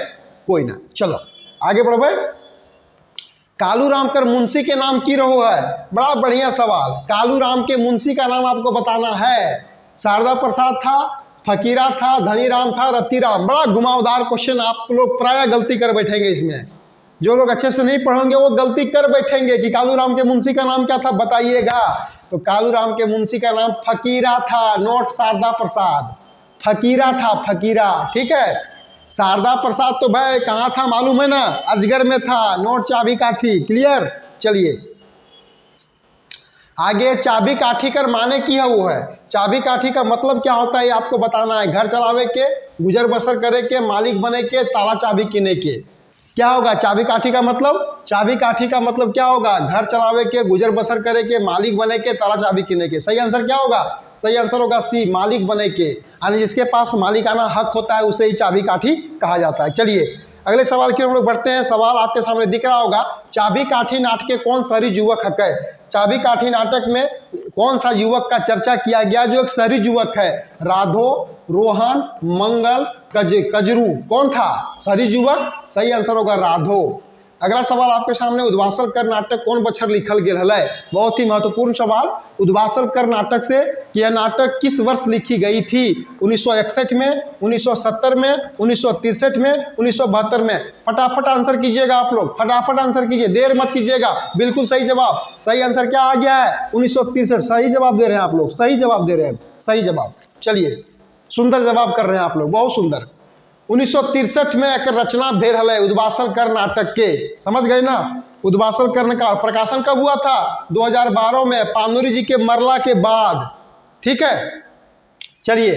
कोई ना। चलो आगे बढ़े। कालू राम कर मुंशी के नाम की रहो है। बड़ा बढ़िया सवाल। कालू राम के मुंशी का नाम आपको बताना है। शारदा प्रसाद था, फकीरा था, धनीराम था, रत्तीराम। बड़ा घुमावदार क्वेश्चन, आप लोग प्राय गलती कर बैठेंगे इसमें। जो लोग अच्छे से नहीं पढ़ेंगे वो गलती कर बैठेंगे कि कालू राम के मुंशी का नाम क्या था, बताइएगा। तो कालू राम के मुंशी का नाम फकीरा था, नोट शारदा प्रसाद। फकीरा था, फकीरा। ठीक है, शारदा प्रसाद तो भाई कहाँ था मालूम है ना? अजगर में था, नोट चाबी काठी। क्लियर? चलिए आगे। चाबी काठी कर माने की है वो है। चाबी काठी का मतलब क्या होता है ये आपको बताना है। घर चलावे के, गुजर बसर करे के, मालिक बने के, ताला चाबी किने के। क्या होगा चाबी काठी का मतलब? चाबी काठी का मतलब क्या होगा? घर चलावे के, गुजर बसर करे के, मालिक बने के, ताला चाबी किने के। सही आंसर क्या होगा? सही आंसर होगा सी, मालिक बने के। यानी जिसके पास मालिकाना हक होता है उसे ही चाबी काठी कहा जाता है। चलिए अगले सवाल की हम लोग बढ़ते हैं। सवाल आपके सामने दिख रहा होगा। चाबी काठी नाटक के कौन शहरी युवक है? चाबी काठी नाटक में कौन सा युवक का चर्चा किया गया जो एक शहरी युवक है? राधो, रोहन, मंगल, कजरू। कौन था शहरी युवक? सही आंसर होगा राधो। अगला सवाल आपके सामने। उद्वासल कर नाटक कौन बछर लिखल गेल है? बहुत ही महत्वपूर्ण सवाल। उद्वासल कर नाटक से कि यह नाटक किस वर्ष लिखी गई थी? 1961 में, 1970 में, 1963 में, 1972 में। फटाफट आंसर कीजिएगा आप लोग, फटाफट आंसर कीजिए, देर मत कीजिएगा। बिल्कुल सही जवाब। सही आंसर क्या आ गया है? 1963। सही जवाब दे रहे हैं आप लोग, सही जवाब दे रहे हैं, सही जवाब। चलिए सुंदर जवाब कर रहे हैं आप लोग, बहुत सुंदर। 1963 में एक रचना भेल है उद्वासल कर नाटक के। समझ गए ना? उद्वासल कर का प्रकाशन कब हुआ था? 2012 में, पानुरी जी के मरला के बाद। ठीक है, चलिए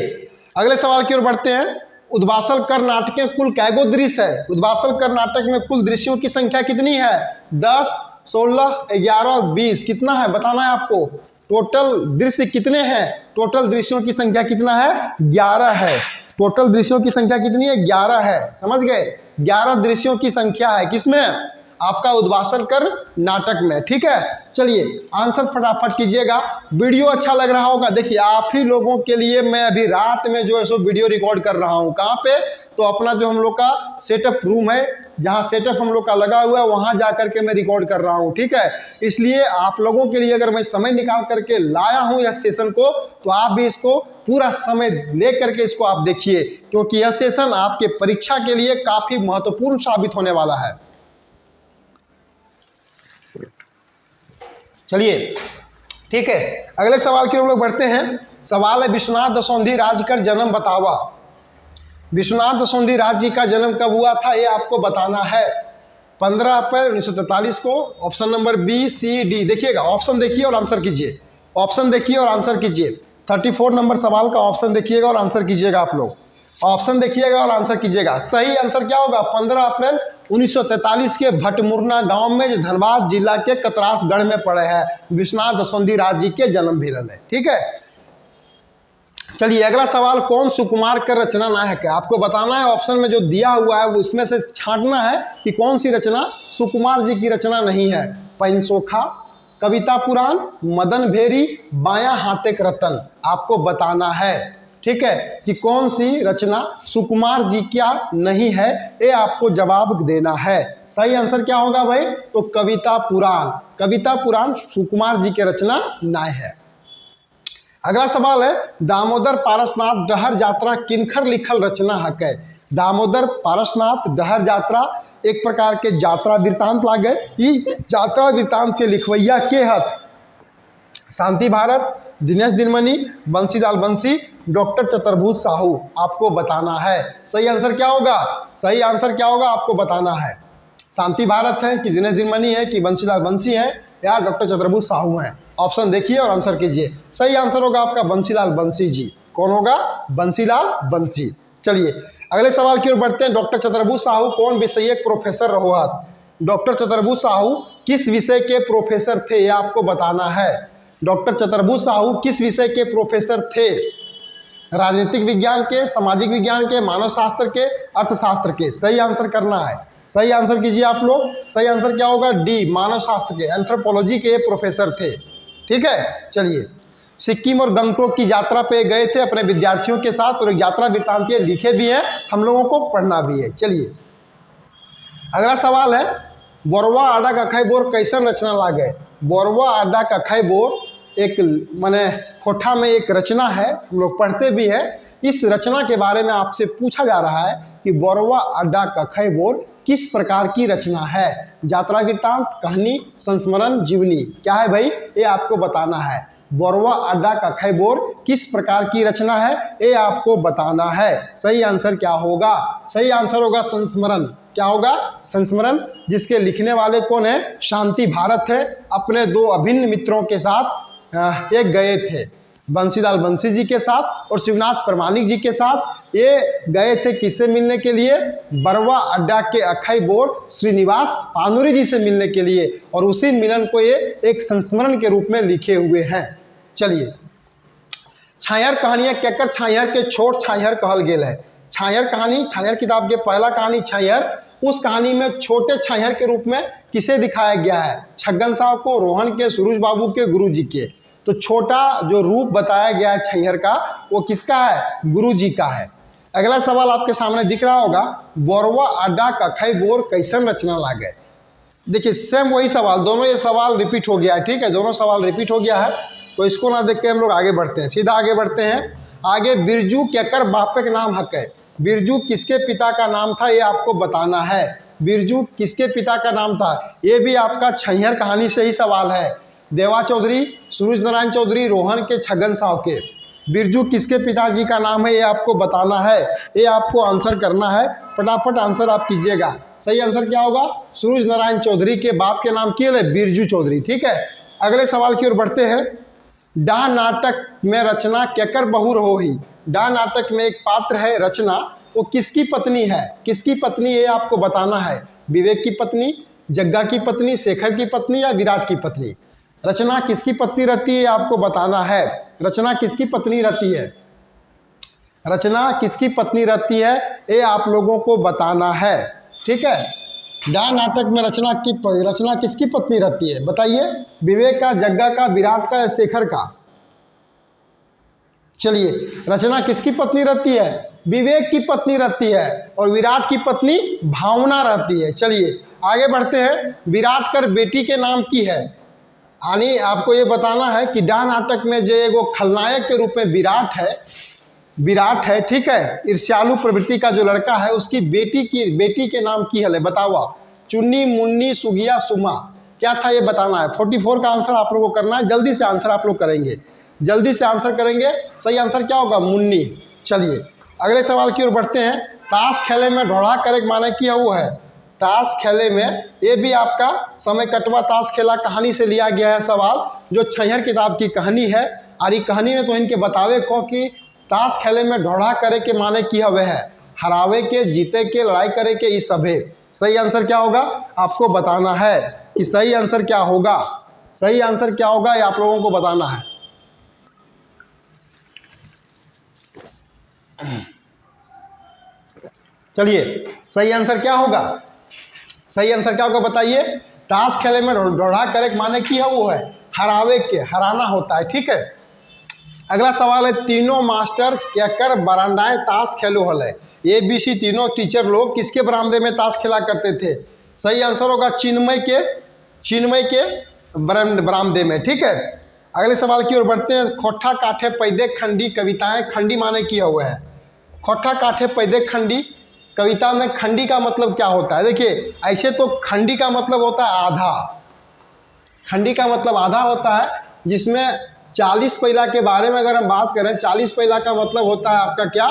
अगले सवाल की ओर बढ़ते हैं। उद्वासल कर नाटक में कुल कैगो दृश्य है? उद्वासल कर नाटक में कुल दृश्यों की संख्या कितनी है? 10, 16, 11, 20। कितना है बताना है आपको। टोटल दृश्य कितने हैं? टोटल दृश्यों की संख्या कितना है? 11 है। टोटल दृश्यों की संख्या कितनी है? 11 है। समझ गए? 11 दृश्यों की संख्या है किसमें? आपका उद्वासल कर नाटक में। ठीक है, चलिए आंसर फटाफट कीजिएगा। वीडियो अच्छा लग रहा होगा। देखिए आप ही लोगों के लिए मैं अभी रात में जो है सो वीडियो रिकॉर्ड कर रहा हूँ। कहाँ पे? तो अपना जो हम लोग का सेटअप रूम है, जहाँ सेटअप हम लोग का लगा हुआ है, वहाँ जा करके मैं रिकॉर्ड कर रहा हूँ, ठीक है। इसलिए आप लोगों के लिए अगर मैं समय निकाल करके लाया हूँ यह सेशन को, तो आप भी इसको पूरा समय ले करके इसको आप देखिए, क्योंकि यह सेशन आपके परीक्षा के लिए काफ़ी महत्वपूर्ण साबित होने वाला है। चलिए ठीक है, अगले सवाल की ओर हम लोग बढ़ते हैं। सवाल है, विश्वनाथ दशौंधी राज्य का जन्म बतावा। विश्वनाथ दशौंधी राज्य जी का जन्म कब हुआ था, ये आपको बताना है। 15 अप्रैल 1943 को। ऑप्शन नंबर बी, सी, डी। देखिएगा, ऑप्शन देखिए और आंसर कीजिए। ऑप्शन देखिए और आंसर कीजिए। 34 नंबर सवाल का ऑप्शन देखिएगा और आंसर कीजिएगा। आप लोग ऑप्शन देखिएगा और आंसर कीजिएगा। सही आंसर क्या होगा, 15 अप्रैल 1943 के भटमुरना गांव में, जो धनबाद जिला के कतरासगढ़ में पड़े हैं, विश्वनाथ दशौंधी राज्य जी के जन्म भिलन है, ठीक है। चलिए अगला सवाल, कौन सुकुमार का रचना नायक है, आपको बताना है। ऑप्शन में जो दिया हुआ है वो उसमें से छांटना है कि कौन सी रचना सुकुमार जी की रचना नहीं है। पैनसोखा, कविता पुराण, मदन भेरी, बायां हाथे रतन, आपको बताना है, ठीक है, कि कौन सी रचना सुकुमार जी क्या नहीं है, ये आपको जवाब देना है। सही आंसर क्या होगा भाई, तो कविता पुराण। कविता पुराण सुकुमार जी की रचना नहीं है। अगला सवाल है, दामोदर पारसनाथ डहर यात्रा किनखर लिखल रचना है। दामोदर पारसनाथ डहर यात्रा एक प्रकार के यात्रा वृत्तांत लागे। ई यात्रा वृत्तांत के लिखवैया के हथ शांति भारत, दिनेश दिनमणि, बंसीलाल बंसी, डॉक्टर चतुर्भुज साहू, आपको बताना है। सही आंसर क्या होगा, सही आंसर क्या होगा आपको बताना है। शांति भारत है कि दिनेश दिनमणि है कि बंसीलाल बंसी है या डॉक्टर चतुर्भुज साहू हैं। ऑप्शन देखिए और आंसर कीजिए। सही आंसर होगा आपका बंसीलाल बंसी जी। कौन होगा, बंसीलाल बंसी। चलिए अगले सवाल की ओर बढ़ते हैं। डॉक्टर चतुर्भुज साहू कौन विषय प्रोफेसर रहो। डॉक्टर चतुर्भुज साहू किस विषय के प्रोफेसर थे, ये आपको बताना है। डॉक्टर चतुर्भुज साहू किस विषय के प्रोफेसर थे। राजनीतिक विज्ञान के, सामाजिक विज्ञान के, मानव शास्त्र के, अर्थशास्त्र के। सही आंसर करना है, सही आंसर कीजिए आप लोग। सही आंसर क्या होगा, डी, मानव शास्त्र के, एंथ्रोपोलॉजी के प्रोफेसर थे, ठीक है। चलिए सिक्किम और गंगटोक की यात्रा पे गए थे अपने विद्यार्थियों के साथ, और यात्रा वृत्तांत लिखे भी हैं, हम लोगों को पढ़ना भी है। चलिए अगला सवाल है, बोरवा आडा कखई बोर कैसन रचना लागे। बोरवा आडा कखई बोर एक माने खोठा में एक रचना है, हम लोग पढ़ते भी हैं। इस रचना के बारे में आपसे पूछा जा रहा है कि बोरवा अड्डा कखई बोर किस प्रकार की रचना है। यात्रा वृत्तांत, कहानी, संस्मरण, जीवनी, क्या है भाई, ये आपको बताना है। बोरवा अड्डा कखई बोर किस प्रकार की रचना है, ये आपको बताना है। सही आंसर क्या होगा, सही आंसर होगा संस्मरण। क्या होगा, संस्मरण, जिसके लिखने वाले कौन है, शांति भारत है। अपने दो अभिन्न मित्रों के साथ एक गए थे, बंसीलाल बंसी जी के साथ और शिवनाथ प्रमाणिक जी के साथ। ये गए थे किससे मिलने के लिए, बरवा अड्डा के अखई बोर श्रीनिवास पानुरी जी से मिलने के लिए, और उसी मिलन को ये एक संस्मरण के रूप में लिखे हुए हैं। चलिए छायर कहानियाँ केकर छायर के छोट छायर कहल गेल है। छायर कहानी, छायर किताब के पहला कहानी छायर, उस कहानी में छोटे छायर के रूप में किसे दिखाया गया है, छगन साहब को, रोहन के, सुरुज बाबू के, गुरु जी के। तो छोटा जो रूप बताया गया है छायर का, वो किसका है, गुरु जी का है। अगला सवाल आपके सामने दिख रहा होगा, बोरवा अड्डा कखई बोर कैसन रचना लागे। देखिए सेम वही सवाल, दोनों ये सवाल रिपीट हो गया है, ठीक है, दोनों सवाल रिपीट हो गया है। तो इसको ना देख के हम लोग आगे बढ़ते हैं, सीधा आगे बढ़ते हैं। आगे बिरजू केकर बापे का नाम हक है। बिरजू किसके पिता का नाम था, ये आपको बताना है। बिरजू किसके पिता का नाम था, ये भी आपका छायर कहानी से ही सवाल है। देवा चौधरी, सूरज नारायण चौधरी, रोहन के, छगन साहब के। बिरजू किसके पिताजी का नाम है, ये आपको बताना है, ये आपको आंसर करना है। फटाफट आंसर आप कीजिएगा। सही आंसर क्या होगा, सूरज नारायण चौधरी के बाप के नाम किए बिरजू चौधरी, ठीक है। अगले सवाल की ओर बढ़ते हैं। डा नाटक में रचना केकर बहुर हो ही। डा नाटक में एक पात्र है रचना, वो किसकी पत्नी है, किसकी पत्नी, ये आपको बताना है। विवेक की पत्नी, जग्गा की पत्नी, शेखर की पत्नी या विराट की पत्नी। रचना किसकी पत्नी रहती है, आपको बताना है। रचना किसकी पत्नी रहती है, रचना किसकी पत्नी रहती है, ये आप लोगों को बताना है, ठीक है। डा नाटक में रचना किसकी पत्नी रहती है, बताइए। विवेक का, जग्गा का, विराट का या शेखर का। चलिए रचना किसकी पत्नी रहती है, विवेक की पत्नी रहती है और विराट की पत्नी भावना रहती है। चलिए आगे बढ़ते हैं। विराट कर बेटी के नाम की है, यानी आपको ये बताना है कि डाह नाटक में जो एगो खलनायक के रूप में विराट है, ठीक है, ईर्ष्यालु प्रवृत्ति का जो लड़का है उसकी बेटी के नाम की है, बताओ। चुन्नी, मुन्नी, सुगिया, सुमा, क्या था ये बताना है। 44 का आंसर आप लोगों को करना है। जल्दी से आंसर आप लोग करेंगे, जल्दी से आंसर करेंगे। सही आंसर क्या होगा? मुन्नी। चलिए अगले सवाल की ओर बढ़ते हैं। ताश खेले में ढोढ़ा करे माने क्या वो है? ताश खेले में, ये भी आपका समय कटवा ताश खेला कहानी से लिया गया है सवाल, जो छैहर किताब की कहानी है। और ये कहानी में तो इनके बतावे को कि ताश खेले में ढोढ़ा करे के माने की हवे है हरावे के, जीते के, लड़ाई करे के, ये सभे। सही आंसर क्या होगा आपको बताना है कि सही आंसर क्या होगा। सही आंसर क्या होगा ये आप लोगों को बताना है। चलिए सही आंसर क्या होगा? सही आंसर क्या होगा बताइए। ताश खेले में ढोढ़ा करे माने की है वो है हरावे के, हराना होता है, ठीक है। अगला सवाल है, तीनों मास्टर केकर बरामदाएं ताश खेलो हले। ए बी सी तीनों टीचर लोग किसके बरामदे में ताश खेला करते थे? सही आंसर होगा चिन्मय के बरामदे में, ठीक है। अगले सवाल की ओर बढ़ते हैं। खोठा काठे पैदे खंडी कविताएं, खंडी माने किया हुआ है। खोठा काठे पैदे खंडी, कविता में खंडी का मतलब क्या होता है? देखिए ऐसे तो खंडी का मतलब होता है आधा, खंडी का मतलब आधा होता है, जिसमें 40 पहिला के बारे में अगर हम बात करें, 40 पहिला का मतलब होता है आपका क्या?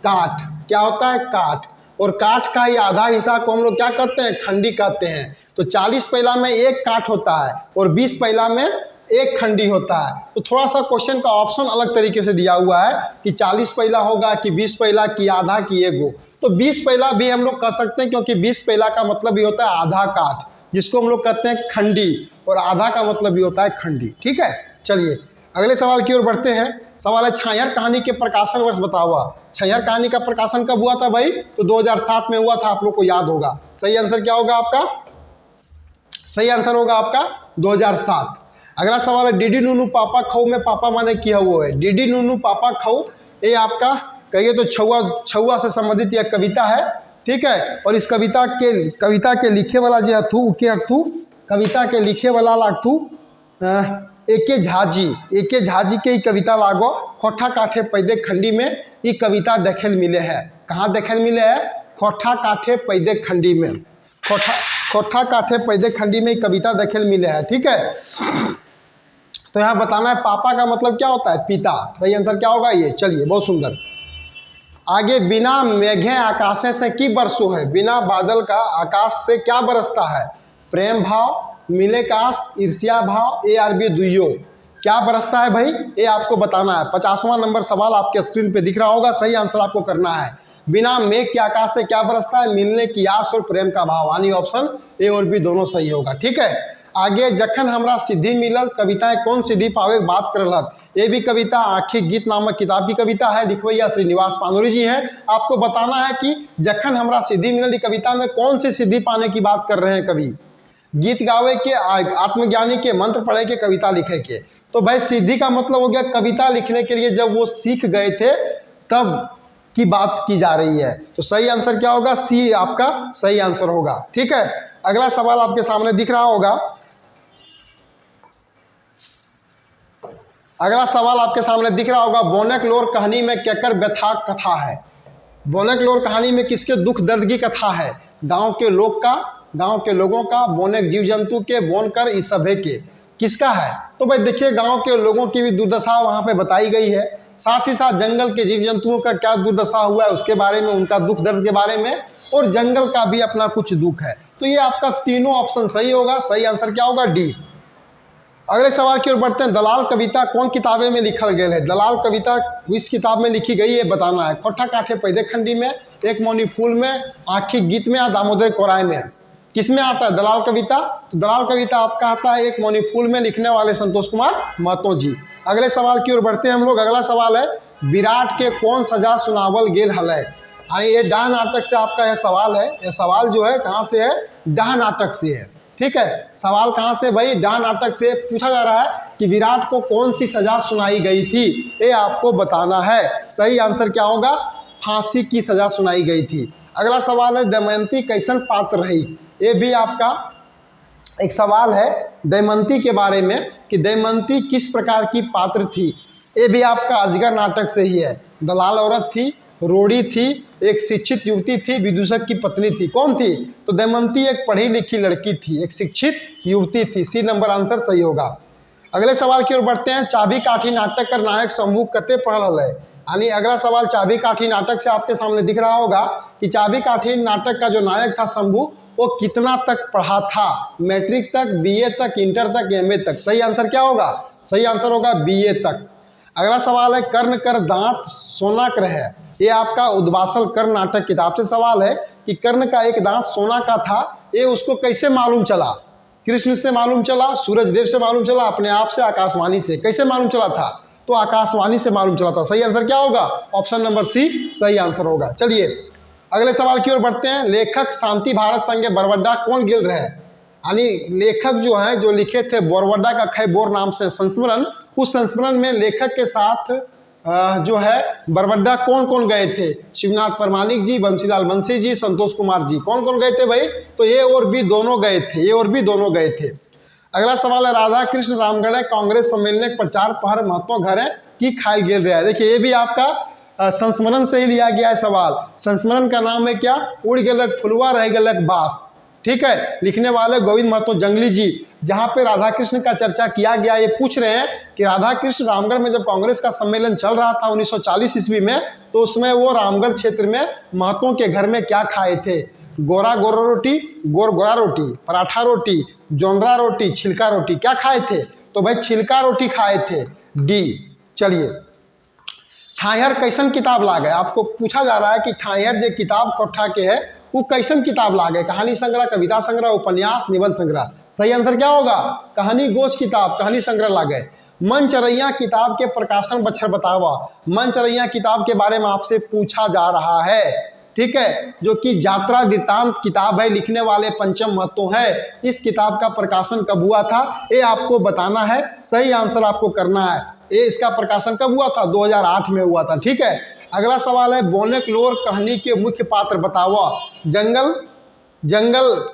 काठ। क्या होता है? काठ। और काठ का ही आधा हिस्सा को हम लोग क्या करते हैं? खंडी कहते हैं। तो 40 पहिला में एक काठ होता है और 20 पहिला में एक खंडी होता है। तो थोड़ा सा क्वेश्चन का ऑप्शन अलग तरीके से दिया हुआ है कि 40 पहिला होगा कि 20 पहिला की आधा की एगो। तो 20 पहिला भी हम लोग कह सकते हैं, क्योंकि 20 पहिला का मतलब भी होता है आधा काठ, जिसको हम लोग कहते हैं खंडी, और आधा का मतलब भी होता है खंडी, ठीक है। चलिए अगले सवाल की ओर बढ़ते हैं। सवाल है, छैहर कहानी के प्रकाशन वर्ष बताओ। छैहर कहानी का प्रकाशन कब हुआ था भाई? तो 2007 में हुआ था, आप लोग को याद होगा। सही आंसर क्या होगा आपका? सही आंसर होगा आपका 2007। अगला सवाल है, डीडी नूनू पापा खाऊ में पापा माने किया हुआ है। डीडी नूनू पापा खाऊ, ये आपका कहिए तो छुआ से संबंधित यह कविता है, ठीक है। और इस कविता के लिखे वाला जो हथू कविता के लिखे वाला लागथू एके झाजी के कविता लागो। खोठा काठे पैदे खंडी में ये कविता देखेल मिले है। कहाँ देखेल मिले है? खोठा काठे पैदे खंडी में। खोठा काठे पैदे खंडी में कविता देखेल मिले है, ठीक है। तो यहाँ बताना है पापा का मतलब क्या होता है? पिता। सही आंसर क्या होगा ये? चलिए बहुत सुंदर। आगे, बिना मेघे आकाशे से की बरसो है। बिना बादल का आकाश से क्या बरसता है? प्रेम भाव, मिले काश, ईर्ष्या भाव, ARB दुइयो। क्या बरसता है भाई? ये आपको बताना है। 50वां नंबर सवाल आपके स्क्रीन पे दिख रहा होगा। सही आंसर आपको करना है। बिना मेघ के आकाश से क्या बरसता है? मिलने की आस और प्रेम का भाव, यानी ऑप्शन A और B दोनों सही होगा, ठीक है। आगे, जखन हमरा सिद्धि मिलल, कविताएं कौन सिद्धि पावे बात करलत। ये भी कविता आखिर गीत नामक किताब की कविता है, लिखवैया श्रीनिवास पानोरी जी हैं। आपको बताना है कि जखन हमरा सिद्धि मिलल कविता में कौन सी सिद्धि पाने की बात कर रहे हैं कवि? गीत गावे के, आत्मज्ञानी के, मंत्र पढ़े के, कविता लिखे के। तो भाई सिद्धि का मतलब हो गया कविता लिखने के लिए जब वो सीख गए थे तब की बात की जा रही है। तो सही आंसर क्या होगा? C आपका सही आंसर होगा, ठीक है। अगला सवाल आपके सामने दिख रहा होगा। अगला सवाल आपके सामने दिख रहा होगा। बोनक लोर कहानी में केकर व्यथा कथा है। बोनक लोर कहानी में किसके दुख दर्द की कथा है? गांव के लोगों का, बोनक जीव जंतु के, बोनकर इस सभे के, किसका है? तो भाई देखिए गांव के लोगों की भी दुर्दशा वहाँ पे बताई गई है, साथ ही साथ जंगल के जीव जंतुओं का क्या दुर्दशा हुआ है उसके बारे में, उनका दुख दर्द के बारे में, और जंगल का भी अपना कुछ दुख है। तो ये आपका तीनों ऑप्शन सही होगा। सही आंसर क्या होगा? D। अगले सवाल की ओर बढ़ते हैं। दलाल कविता कौन किताबे में लिखल गया है? दलाल कविता इस किताब में लिखी गई है, बताना है। खोठा काठे पैदे खंडी में, एक मौनी फूल में, आखिर गीत में, या दामोदर कोराय में। किस में आता है दलाल कविता? तो दलाल कविता आपका आता है एक मौनी फूल में, लिखने वाले संतोष कुमार महतो जी। अगले सवाल की ओर बढ़ते हैं हम लोग। अगला सवाल है, विराट के कौन सजा सुनावल गेल हलै। यानी ये डाह नाटक से आपका यह सवाल है। यह सवाल जो है कहाँ से है? डाह नाटक से है, ठीक है। सवाल कहाँ से भाई? डाह नाटक से पूछा जा रहा है कि विराट को कौन सी सजा सुनाई गई थी, ये आपको बताना है। सही आंसर क्या होगा? फांसी की सज़ा सुनाई गई थी। अगला सवाल है दमयंती कैसन पात्र रही। ये भी आपका एक सवाल है दमयंती के बारे में कि दमयंती किस प्रकार की पात्र थी। ये भी आपका अजगर नाटक से ही है। दलाल औरत थी, रोड़ी थी, एक शिक्षित युवती थी, विदूषक की पत्नी थी। कौन थी? तो दमयंती एक पढ़ी लिखी लड़की थी, एक शिक्षित युवती थी। सी नंबर आंसर सही होगा। अगले सवाल की ओर बढ़ते हैं। चाबी काठी नाटक का नायक शंभू कते पढ़ल है। यानी अगला सवाल चाबी काठी नाटक से आपके सामने दिख रहा होगा कि चाबी काठी नाटक का जो नायक था शंभू, वो कितना तक पढ़ा था? मैट्रिक तक, बीए तक, इंटर तक, एमए तक। सही आंसर क्या होगा? सही आंसर होगा बीए तक। अगला सवाल है कर्ण कर दांत सोना कर है। ये आपका उद्वासल कर्ण नाटक किताब से सवाल है कि कर्ण का एक दांत सोना का था। ये उसको कैसे मालूम चला? कृष्ण से मालूम चला, सूरज देव से मालूम चला, अपने आप से, आकाशवाणी से। कैसे मालूम चला था? तो आकाशवाणी से मालूम चला था। सही आंसर क्या होगा? ऑप्शन नंबर सी सही आंसर होगा। चलिए अगले सवाल की ओर बढ़ते हैं। लेखक शांति भारत संगे बरवड्डा कौन गेल रहे? यानी लेखक जो हैं, जो लिखे थे बरवड्डा का खैबोर नाम से संस्मरण, उस संस्मरण में लेखक के साथ जो है बरवड्डा कौन कौन गए थे? शिवनाथ परमाणिक जी, बंसीलाल बंसी जी, संतोष कुमार जी। कौन कौन गए थे भाई? तो ये और भी दोनों गए थे, ये और भी दोनों गए थे। अगला सवाल है राधा कृष्ण रामगढ़ कांग्रेस सम्मेलन प्रचार पहर महत्व घर है की खाई गेल रहा है। देखिए ये भी आपका संस्मरण से ही लिया गया है सवाल। संस्मरण का नाम है क्या? उड़ गेलक फुलवा रह गेलक बास। ठीक है, लिखने वाले गोविंद महतो जंगली जी। जहाँ पे राधा कृष्ण का चर्चा किया गया, ये पूछ रहे हैं कि राधा कृष्ण रामगढ़ में जब कांग्रेस का सम्मेलन चल रहा था 1940 ईस्वी में, तो उसमें वो रामगढ़ क्षेत्र में महतों के घर में क्या खाए थे? गोरा गोरा रोटी, गोरा रोटी, पराठा रोटी, जोंधरा रोटी, छिलका रोटी। क्या खाए थे? तो भाई छिलका रोटी खाए थे, डी। चलिए छायर कैसन किताब लागे? आपको पूछा जा रहा है कि छायर जो किताब खोठा के है वो कैसन किताब लागे? कहानी संग्रह, कविता संग्रह, उपन्यास, निबंध संग्रह। सही आंसर क्या होगा? कहानी गोच किताब, कहानी संग्रह लागे। मनचरैया किताब के प्रकाशन बछर बतावा। मनचरैया किताब के बारे में आपसे पूछा जा रहा है, ठीक है, जो कि यात्रा वृत्तांत किताब है, लिखने वाले पंचम महतो है। इस किताब का प्रकाशन कब हुआ था ये आपको बताना है। सही आंसर आपको करना है। ये इसका प्रकाशन कब हुआ था? 2008 में हुआ था। ठीक है, अगला सवाल है बोनेकलोर कहानी के मुख्य पात्र बतावा। जंगल जंगल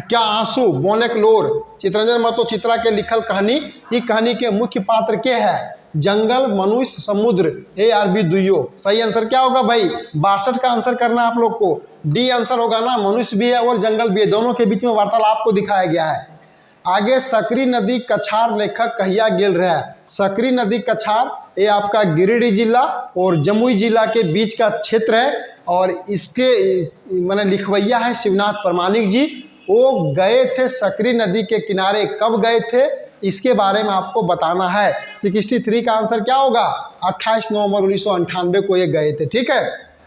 क्या आंसू, बोनेकलोर, चित्रंजन महतो चित्रा के लिखल कहानी। ये कहानी के मुख्य पात्र के है? जंगल, मनुष्य, समुद्र, ए आर बी दुइयो। सही आंसर क्या होगा भाई? 62 का आंसर करना आप लोग को। डी आंसर होगा ना, मनुष्य भी है और जंगल भी है, दोनों के बीच में वार्तालाप को दिखाया गया है। आगे सकरी नदी कछार लेखक कहिया गेल रहा है। सकरी नदी कछार ये आपका गिरिडीह जिला और जमुई जिला के बीच का क्षेत्र है और इसके मैंने लिखवैया है शिवनाथ परमाणिक जी। वो गए थे सकरी नदी के किनारे। कब गए थे इसके बारे में आपको बताना है। 63 का आंसर क्या होगा? 28 नवंबर 1998 को ये गए थे। ठीक है,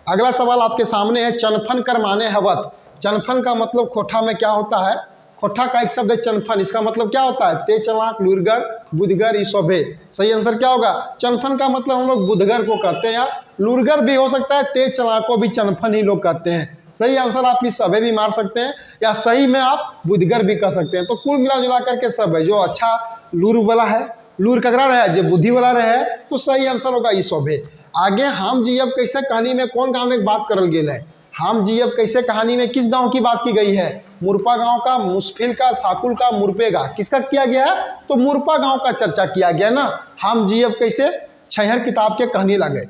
अगला सवाल आपके सामने है चनफन कर माने हवत। चनफन का मतलब खोठा में क्या होता है? खोठा का एक शब्द है चनफन, इसका मतलब क्या होता है? तेज चलाक, लुरगर, बुधगर, ईसोभे। सही आंसर क्या होगा? चनफन का मतलब हम लोग बुधगर को कहते हैं, या लुरगर भी हो सकता है, तेज चलाक को भी चनफन ही लोग कहते हैं। सही आंसर आप इस सभे भी मार सकते हैं या सही में आप बुधगर भी कह सकते हैं। तो कुल मिला जुला करके सब है। जो अच्छा लूर वाला है, लूर ककरा रहे, जो बुद्धि वाला रहे, तो सही आंसर होगा ईसोभे। आगे हम जीव कैसे कहानी में कौन गाँव में बात करल गेल है? हम जीव कैसे कहानी में किस गांव की बात की गई है? मुरपा गांव का, मुसफिल का, साकुल का, मुरपे का। किसका किया गया है? तो मुरपा गांव का चर्चा किया गया ना। हम जीव कैसे छहर किताब के कहानी लगे।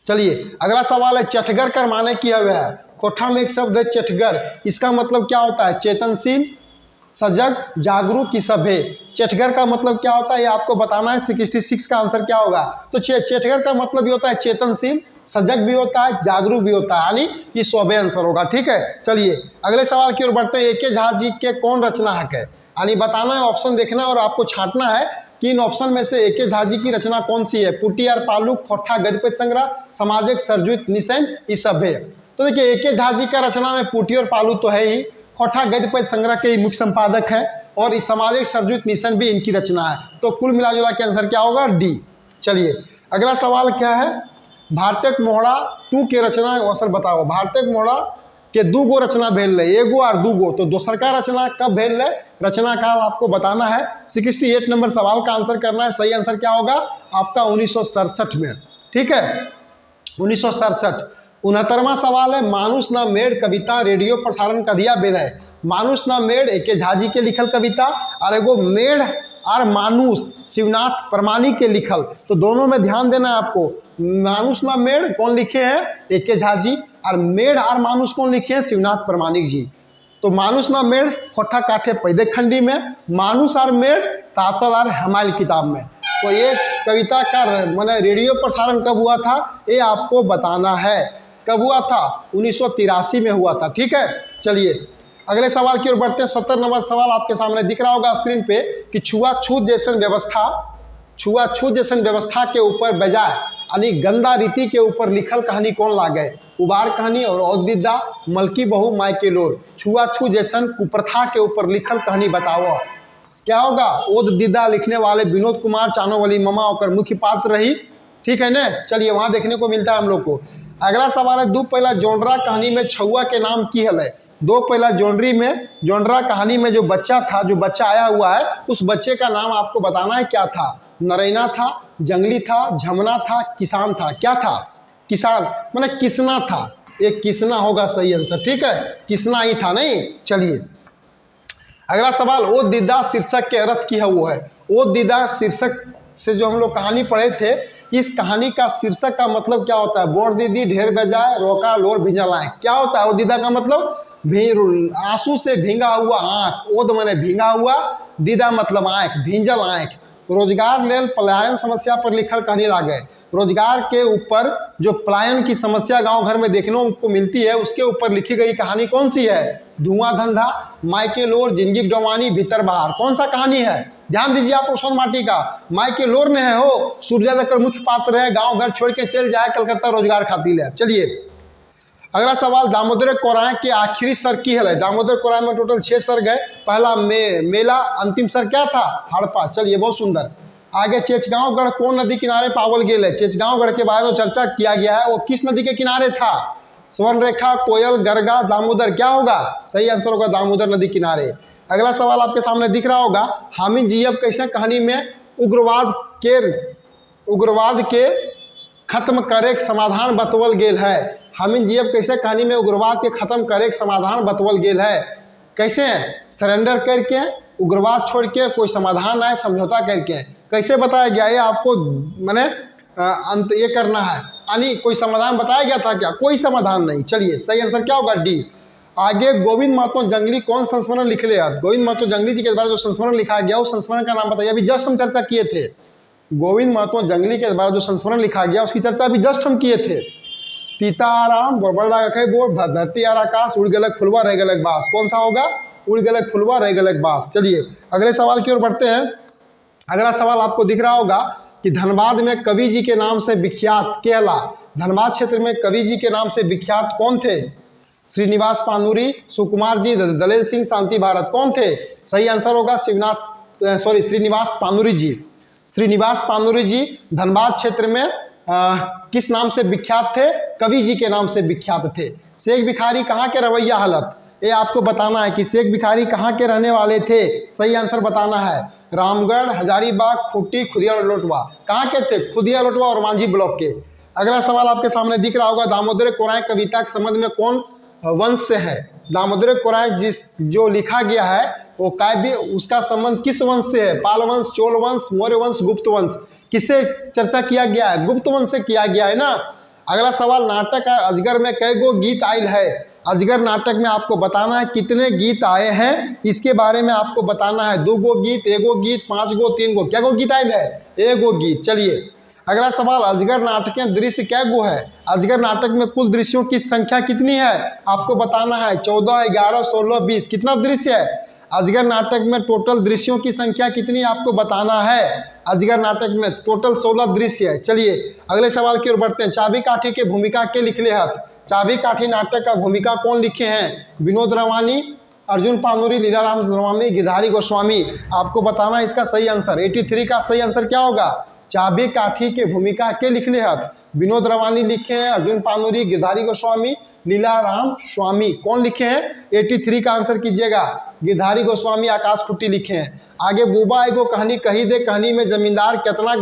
चलिए अगला सवाल है चटगर कर माने किया हुआ है। कोठा में एक शब्द है चटगर, इसका मतलब क्या होता है? चेतनशील, सजग, जागरूक की सभ्य। चेटगर का मतलब क्या होता है ये आपको बताना है। 66 का आंसर क्या होगा? तो चेटगर का मतलब ये होता है चेतनशील, सजग भी होता है, जागरूक भी होता है, यानी ये सौबे आंसर होगा। ठीक है, चलिए अगले सवाल की ओर बढ़ते हैं। ए.के. झा जी के कौन रचनाहक है? यानी बताना है, ऑप्शन देखना है और आपको छांटना है कि इन ऑप्शन में से ए.के. झा जी की रचना कौन सी है? पुटी और पालू, खोठा गद्य संग्रह, सामाजिक सरजुत निशैन, ये सब है। तो देखिए ए.के. झा जी का रचना में पुटी और पालू तो है ही, खोठा गद्य संग्रह के मुख्य संपादक है और इस सामाजिक सरजुत निशैन भी इनकी रचना है। तो कुल मिलाजुला के आंसर क्या होगा? डी। चलिए अगला सवाल क्या है? भारतेक मोहड़ा 2 के रचना अवसर बताओ। भारतेक मोहड़ा के 2 गो रचना भेल रहे, एगो और 2 गो। तो दोसर का रचना कब भेल रहे, रचना काल आपको बताना है। 68 नंबर सवाल का आंसर करना है। सही आंसर क्या होगा आपका? 1967 में। ठीक है, 1967। 69वां सवाल है, मानुष ना मेड़ कविता रेडियो प्रसारण का दिया बेल है। मानुष ना मेड़ ए के झा जी के लिखल कविता, और एगो मेड़ और मानुष शिवनाथ परमानी के लिखल। तो दोनों में ध्यान देना है आपको। मानुष ना मेड़ कौन लिखे हैं? ए के झा जी। और मेड़ और मानुष कौन लिखे हैं? शिवनाथ परमानिक जी। तो मानुष ना मेड़ होठा काठे पैदे खंडी में, मानुष और मेड़ तातल और हमायल किताब में। तो ये कविता का मैंने रेडियो प्रसारण कब हुआ था ये आपको बताना है। कब हुआ था? 1983 में हुआ था। ठीक है, चलिए अगले सवाल की ओर बढ़ते हैं। 70 नंबर सवाल आपके सामने दिख रहा होगा स्क्रीन पे कि छुआछूत जैसन व्यवस्था के ऊपर बजाय यानी गंदा रीति के ऊपर लिखल कहानी कौन ला गए? उबार कहानी और औदिदा, मलकी बहू माई के लोर। छुआछूत जैसन कुप्रथा के ऊपर लिखल कहानी बताओ क्या होगा? ओद दीदा लिखने वाले विनोद कुमार चानोवाली ममा होकर मुख्य पात्र रही। ठीक है ना, चलिए वहाँ देखने को मिलता है हम लोग को। अगला सवाल है, दो पहला जोनरा कहानी में छुआ के नाम की हल है। दो पहला जोनरा कहानी में जो बच्चा आया हुआ है उस बच्चे का नाम आपको बताना है क्या था? नरैना था, जंगली था, झमना था, किसान था। क्या था? किसान माने किसना था। एक किसना होगा सही आंसर। ठीक है, किसना ही था नहीं। चलिए अगला सवाल, ओ दीदा शीर्षक के अर्थ की है वो है। ओ दीदा शीर्षक से जो हम लोग कहानी पढ़े थे, इस कहानी का शीर्षक का मतलब क्या होता है? बोर दीदी ढेर बजाए, रोका लोर भिंजा लाए। क्या होता है ओ दीदा का मतलब? आंसू से भींगा हुआ आंख। ओद माने भींगा हुआ, दीदा मतलब आंख, भींजल आंख। रोजगार लेल पलायन समस्या पर लिखल कहानी ला गए। रोजगार के ऊपर जो पलायन की समस्या गांव घर में देखने को मिलती है उसके ऊपर लिखी गई कहानी कौन सी है? धुआं धंधा, मायके लोर, जिंदगी डोमानी, भीतर बाहर। कौन सा कहानी है? ध्यान दीजिए आप रोशन माटी का। मायके लोर ने है हो, सूर्या जकर मुख्य पात्र है, गांव घर छोड़ के चल जाए कलकत्ता रोजगार खातिर ले। चलिए अगला सवाल, दामोदर कोराय के आखिरी सर की है। दामोदर कोराय में टोटल 6 सर गए। पहला मेला, अंतिम सर क्या था? हड़प्पा। चलिए बहुत सुंदर। आगे चेचगांवगढ़ कौन नदी किनारे पावल गेल है? चेचगांवगढ़ के बारे में चर्चा किया गया है, वो किस नदी के किनारे था? स्वर्णरेखा, कोयल, गरगा, दामोदर। क्या होगा? सही आंसर होगा दामोदर नदी किनारे। अगला सवाल आपके सामने दिख रहा होगा, हामिद जीयब कैसे कहानी में उग्रवाद के खत्म करे के समाधान बतवल गेल है। हामिद जीयब कैसे कहानी में उग्रवाद के खत्म करे के समाधान बतवल गेल है? कैसे? सरेंडर करके, उग्रवाद छोड़ के, कोई समाधान आए समझौता करके। कैसे बताया गया? ये आपको मैंने अंत ये करना है, यानी कोई समाधान बताया गया था क्या? कोई समाधान नहीं। चलिए सही आंसर क्या होगा? डी। आगे गोविंद महतो जंगली कौन संस्मरण लिख ले? गोविंद महतो जंगली जी के द्वारा जो संस्मरण लिखा गया उस संस्मरण का नाम बताइए। अभी जस्ट हम चर्चा किए थे, गोविंद महतो जंगली के द्वारा जो संस्मरण लिखा गया उसकी चर्चा अभी जस्ट हम किए थे। तीताराम बड़बड़ा बोल धरती यार आकाश, उड़ गलक फुलवा रह गलक बास। कौन सा होगा? उड़ गलक फुलवा रह गलक बास। चलिए अगले सवाल की ओर बढ़ते हैं। अगला सवाल आपको दिख रहा होगा कि धनबाद में कवि जी के नाम से विख्यात केला। धनबाद क्षेत्र में कवि जी के नाम से विख्यात कौन थे? श्रीनिवास पानुरी, सुकुमार जी, दलेल सिंह, शांति भारत। कौन थे? सही आंसर होगा श्रीनिवास पानुरी जी। श्रीनिवास पानुरी जी धनबाद क्षेत्र में किस नाम से विख्यात थे? कवि जी के नाम से विख्यात थे। शेख भिखारी कहाँ के रवैया हालत? ये आपको बताना है कि शेख भिखारी कहाँ के रहने वाले थे। सही आंसर बताना है। रामगढ़, हजारीबाग, खूंटी, खुदिया लोटवा। कहाँ के थे? खुदिया लोटवा और मांझी ब्लॉक के। अगला सवाल आपके सामने दिख रहा होगा, दामोदर कोराय कविता के संबंध में कौन वंश से है? दामोदर कोराय जो लिखा गया है वो काव्य, उसका संबंध किस वंश से है? पाल वंश, चोल वंश, मौर्य वंश, गुप्त वंश। किससे चर्चा किया गया है? गुप्त वंश से किया गया है ना। अगला सवाल, नाटक अजगर में कई गो गीत आयल है? अजगर नाटक में आपको बताना है कितने गीत आए हैं, इसके बारे में आपको बताना है। 2 गो गीत, 1 गो गीत, 5 गो, 3 गो। क्या गो गीत आयल है? 1 गो गीत। चलिए अगला सवाल, अजगर नाटक के दृश्य क्या गो है? अजगर नाटक में कुल दृश्यों की संख्या कितनी है? आपको बताना है। 14, 11, 16, 20। कितना दृश्य है अजगर नाटक में? टोटल दृश्यों की संख्या कितनी आपको बताना है। अजगर नाटक में टोटल 16 दृश्य है। चलिए अगले सवाल की ओर बढ़ते हैं। चाबी काठी के भूमिका के लिखले हथ? चाबी काठी नाटक का भूमिका कौन लिखे हैं? विनोद रवानी, अर्जुन पानुरी, लीलाराम स्वामी, गिरधारी गोस्वामी। आपको बताना इसका सही आंसर। 83 का सही आंसर क्या होगा? चाबी काठी के भूमिका के लिखले हथ? विनोद रवानी लिखे हैं, अर्जुन पानुरी, गिरधारी गोस्वामी, लीलाराम स्वामी। कौन लिखे हैं? 83 का आंसर कीजिएगा। गिरधारी गोस्वामी, आकाश खुट्टी लिखे हैं। आगे बुबा एगो कहानी कही दे, कहानी में जमींदार कितना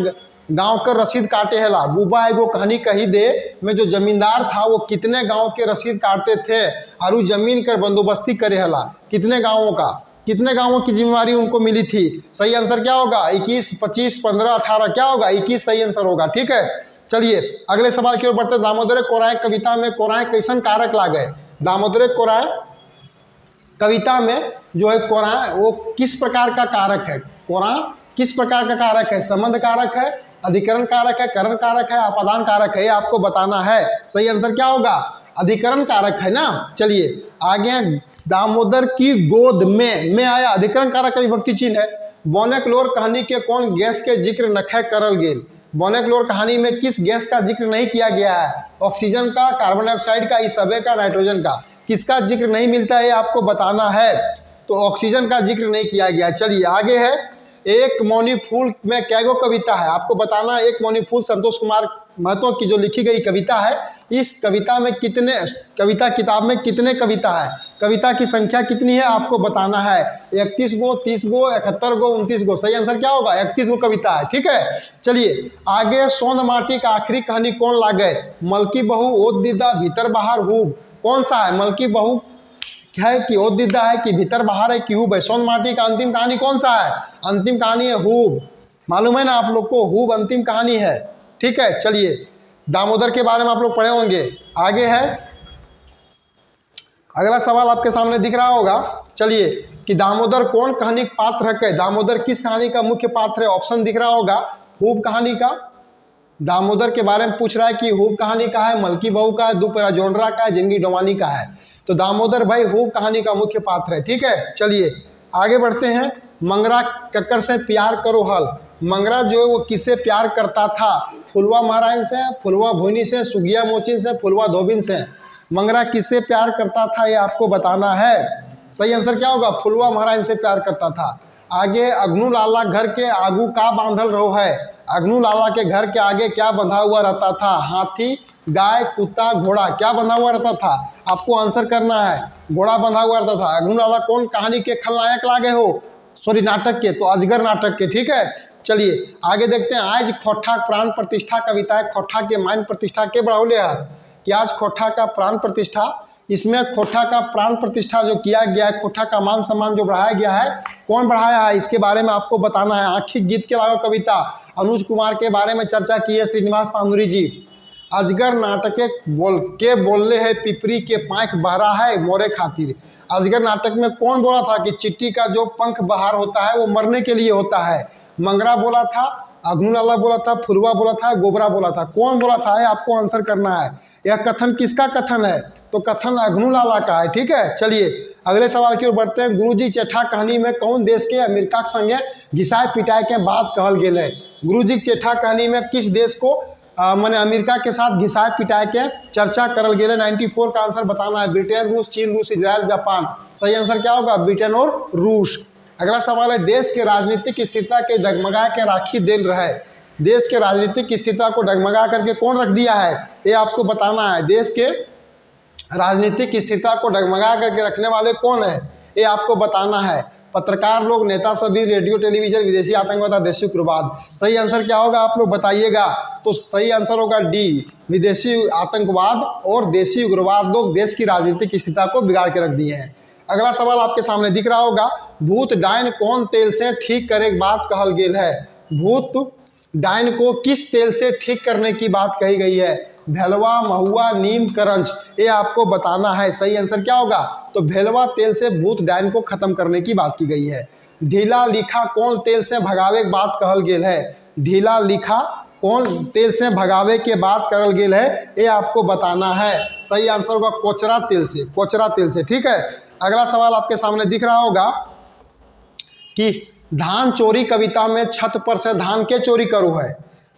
गांव का रसीद काटे हेला। बुबा एगो कहानी कही दे में जो जमींदार था वो कितने गांव के रसीद काटते थे और वो जमीन कर बंदोबस्ती करे हेला। कितने गांवों का, कितने गांवों की जिम्मेवारी उनको मिली थी। सही आंसर क्या होगा? 21, 25, 15, 18 क्या होगा? 21 सही आंसर होगा। ठीक है, चलिए अगले सवाल की ओर बढ़ते। दामोदर कोराय कविता में कोराय कैसन कारक लागे? दामोदर कोराय कविता में जो है कोराय वो किस प्रकार का कारक है? कोराय किस प्रकार का कारक है? संबंध कारक है, अधिकरण कारक है, करण कारक है, अपादान कारक है, ये आपको बताना है। सही आंसर क्या होगा? अधिकरण कारक है ना। चलिए आगे, दामोदर की गोद में आया, अधिकरण कारक का विभक्ति चिन्ह है। बोनेक्लोर कहानी के कौन गैस के जिक्र नखे करल गेल? बोनेक्लोर कहानी में किस गैस का जिक्र नहीं किया गया है? ऑक्सीजन का, कार्बन डाइऑक्साइड का, इस सभी का, नाइट्रोजन का। किसका जिक्र नहीं मिलता है आपको बताना है। तो ऑक्सीजन का जिक्र नहीं किया गया। चलिए आगे है, एक मौनी फूल में कैगो कविता है? आपको बताना है। एक मौनी फूल संतोष कुमार महतो की जो लिखी गई कविता है, इस कविता में कितने, कविता किताब में कितने कविता है? कविता की संख्या कितनी है आपको बताना है। 31 गो, 30 गो, 71 गो, 29 गो। सही आंसर क्या होगा? 31 गो कविता है। ठीक है, चलिए आगे, सोन माटी का आखिरी कहानी कौन लागे? मलकी बहू, ओत दीदा, भीतर बाहर हुब। कौन सा है? मलकी बहू है कि ओत दीदा है कि भीतर बाहर है कि हुब है? सोन माटी का अंतिम कहानी कौन सा है? अंतिम कहानी है हुब। मालूम है ना आप लोग को, हुब अंतिम कहानी है। ठीक है, चलिए दामोदर के बारे में आप लोग पढ़े होंगे। आगे है, अगला सवाल आपके सामने दिख रहा होगा। चलिए कि दामोदर कौन कहानी का पात्र है? दामोदर किस कहानी का मुख्य पात्र है? ऑप्शन दिख रहा होगा, हुब कहानी का। दामोदर के बारे में पूछ रहा है कि हुब कहानी का है, मलकी बहू का है, दुपहरा जोंडरा का है, जिंदगी डोमानी का है। तो दामोदर भाई हुब कहानी का मुख्य पात्र है। ठीक है, चलिए आगे बढ़ते हैं। मंगरा कक्कर से प्यार करो हल। मंगरा जो है वो किससे प्यार करता था? फुलवा महाराज से, फुलवा भोनी से, सुगिया मोचिन से, फुलवा धोबिन से। मंगरा किससे प्यार करता था ये आपको बताना है। सही आंसर क्या होगा? फुलवा महाराज से प्यार करता था। आगे, अग्नू लाला घर के आगू का बांधल रहो है? अग्नू लाला के घर के आगे क्या बंधा हुआ रहता था? हाथी, गाय, कुत्ता, घोड़ा। क्या बंधा हुआ रहता था? आपको आंसर करना है। घोड़ा बंधा हुआ रहता था। अग्नू लाला कौन कहानी के खलनायक लागे हो? सॉरी, नाटक के, तो अजगर नाटक के। ठीक है, चलिए आगे देखते हैं। आज खोठा प्राण प्रतिष्ठा कविता है, खोठा के मान प्रतिष्ठा के बढ़ाओले है कि आज खोठा का प्राण प्रतिष्ठा। इसमें खोठा का प्राण प्रतिष्ठा जो किया गया है, खोठा का मान सम्मान जो बढ़ाया गया है, कौन बढ़ाया है इसके बारे में आपको बताना है। आखिर गीत के अलावा कविता अनुज कुमार के बारे में चर्चा की है श्रीनिवास पांडुरी जी। अजगर नाटक के बोलले है पिपरी के पाँख बहरा है मोरे खातिर। अजगर नाटक में कौन बोला था कि चिट्टी का जो पंख बाहर होता है वो मरने के लिए होता है? मंगरा बोला था, अग्नू लाला बोला था, फुलवा बोला था, गोबरा बोला था। कौन बोला था? ये आपको आंसर करना है। यह कथन किसका कथन है? तो कथन अग्नू लाला का है। ठीक है, चलिए अगले सवाल की ओर बढ़ते हैं। गुरुजी चेठा कहानी में कौन देश के अमेरिका के संगे घिसाए पिटाए के बात कहल गेल है? गुरुजी चेठा कहानी में किस देश को मैंने अमेरिका के साथ घिसाए पिटाए के चर्चा करल गेल है? 94 का आंसर बताना है। ब्रिटेन, रूस, चीन, रूस, इजराइल, जापान। सही आंसर क्या होगा? ब्रिटेन और रूस। अगला सवाल है, देश के राजनीतिक स्थिरता के डगमगा के राखी देल रहे। देश के राजनीतिक स्थिरता को डगमगा करके कौन रख दिया है? ये आपको बताना है। देश के राजनीतिक स्थिरता को डगमगा करके रखने वाले कौन है? ये आपको बताना है। पत्रकार लोग, नेता सभी, रेडियो टेलीविजन, विदेशी आतंकवाद, देशी उग्रवाद। सही आंसर क्या होगा आप लोग बताइएगा। तो सही आंसर होगा डी, विदेशी आतंकवाद और देशी उग्रवाद लोग देश की राजनीतिक स्थिरता को बिगाड़ के रख दिए हैं। अगला सवाल आपके सामने दिख रहा होगा, भूत डायन कौन तेल से ठीक करे बात कहल गेल है? भूत डायन को किस तेल से ठीक करने की बात कही गई है? भेलवा, महुआ, नीम, करंज। ये आपको बताना है। सही आंसर क्या होगा? तो भेलवा तेल से भूत डायन को खत्म करने की बात की गई है। ढीला लिखा कौन तेल से भगावे के बात कहल गेल है? ढीला लिखा कौन तेल से भगावे के बात करल गेल है? ये आपको बताना है। सही आंसर होगा कोचरा तेल से, कोचरा तेल से। ठीक है, अगला सवाल आपके सामने दिख रहा होगा कि धान चोरी कविता में छत पर से धान के चोरी करो है?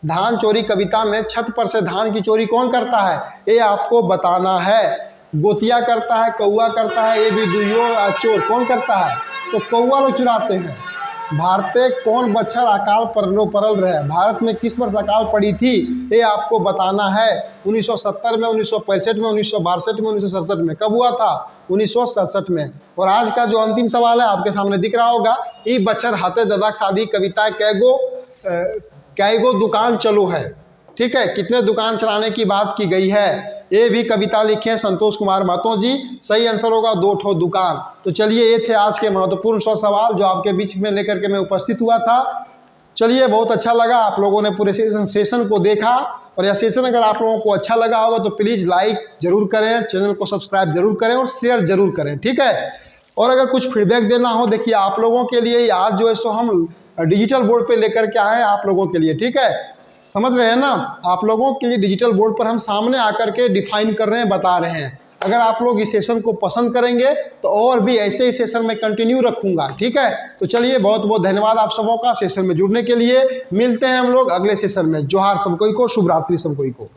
धान चोरी कविता में छत पर से धान की चोरी कौन करता है? ये आपको बताना है। गोतिया करता है, कौआ करता है, ये भी दुइयो चोर कौन करता है? तो कौआ लोग चुराते हैं। भारते कौन बच्छर अकाल पड़ल रहे? भारत में किस वर्ष अकाल पड़ी थी? ये आपको बताना है। 1970 में, 1965 में, 1962 में, 1967 में। कब हुआ था? 1967 में। और आज का जो अंतिम सवाल है आपके सामने दिख रहा होगा, ई बच्छर हाथे ददा शादी कविता कई गो दुकान चलो है, ठीक है, कितने दुकान चलाने की बात की गई है, ये भी कविता लिखे हैं संतोष कुमार महतो जी। सही आंसर होगा 2 ठो दुकान। तो चलिए ये थे आज के महत्वपूर्ण 100 सवाल जो आपके बीच में लेकर के मैं उपस्थित हुआ था। चलिए बहुत अच्छा लगा, आप लोगों ने पूरे सेशन को देखा, और यह सेशन अगर आप लोगों को अच्छा लगा होगा तो प्लीज़ लाइक जरूर करें, चैनल को सब्सक्राइब जरूर करें और शेयर जरूर करें, ठीक है। और अगर कुछ फीडबैक देना हो, देखिए आप लोगों के लिए आज जो है सो हम डिजिटल बोर्ड पे लेकर के आए हैं आप लोगों के लिए, ठीक है, समझ रहे हैं ना। आप लोगों के लिए डिजिटल बोर्ड पर हम सामने आकर के डिफाइन कर रहे हैं, बता रहे हैं। अगर आप लोग इस सेशन को पसंद करेंगे तो और भी ऐसे ही सेशन में कंटिन्यू रखूंगा, ठीक है। तो चलिए बहुत बहुत धन्यवाद आप सबों का सेशन में जुड़ने के लिए। मिलते हैं हम लोग अगले सेशन में। जोहार सब कोई को, शुभ रात्रि सब कोई को।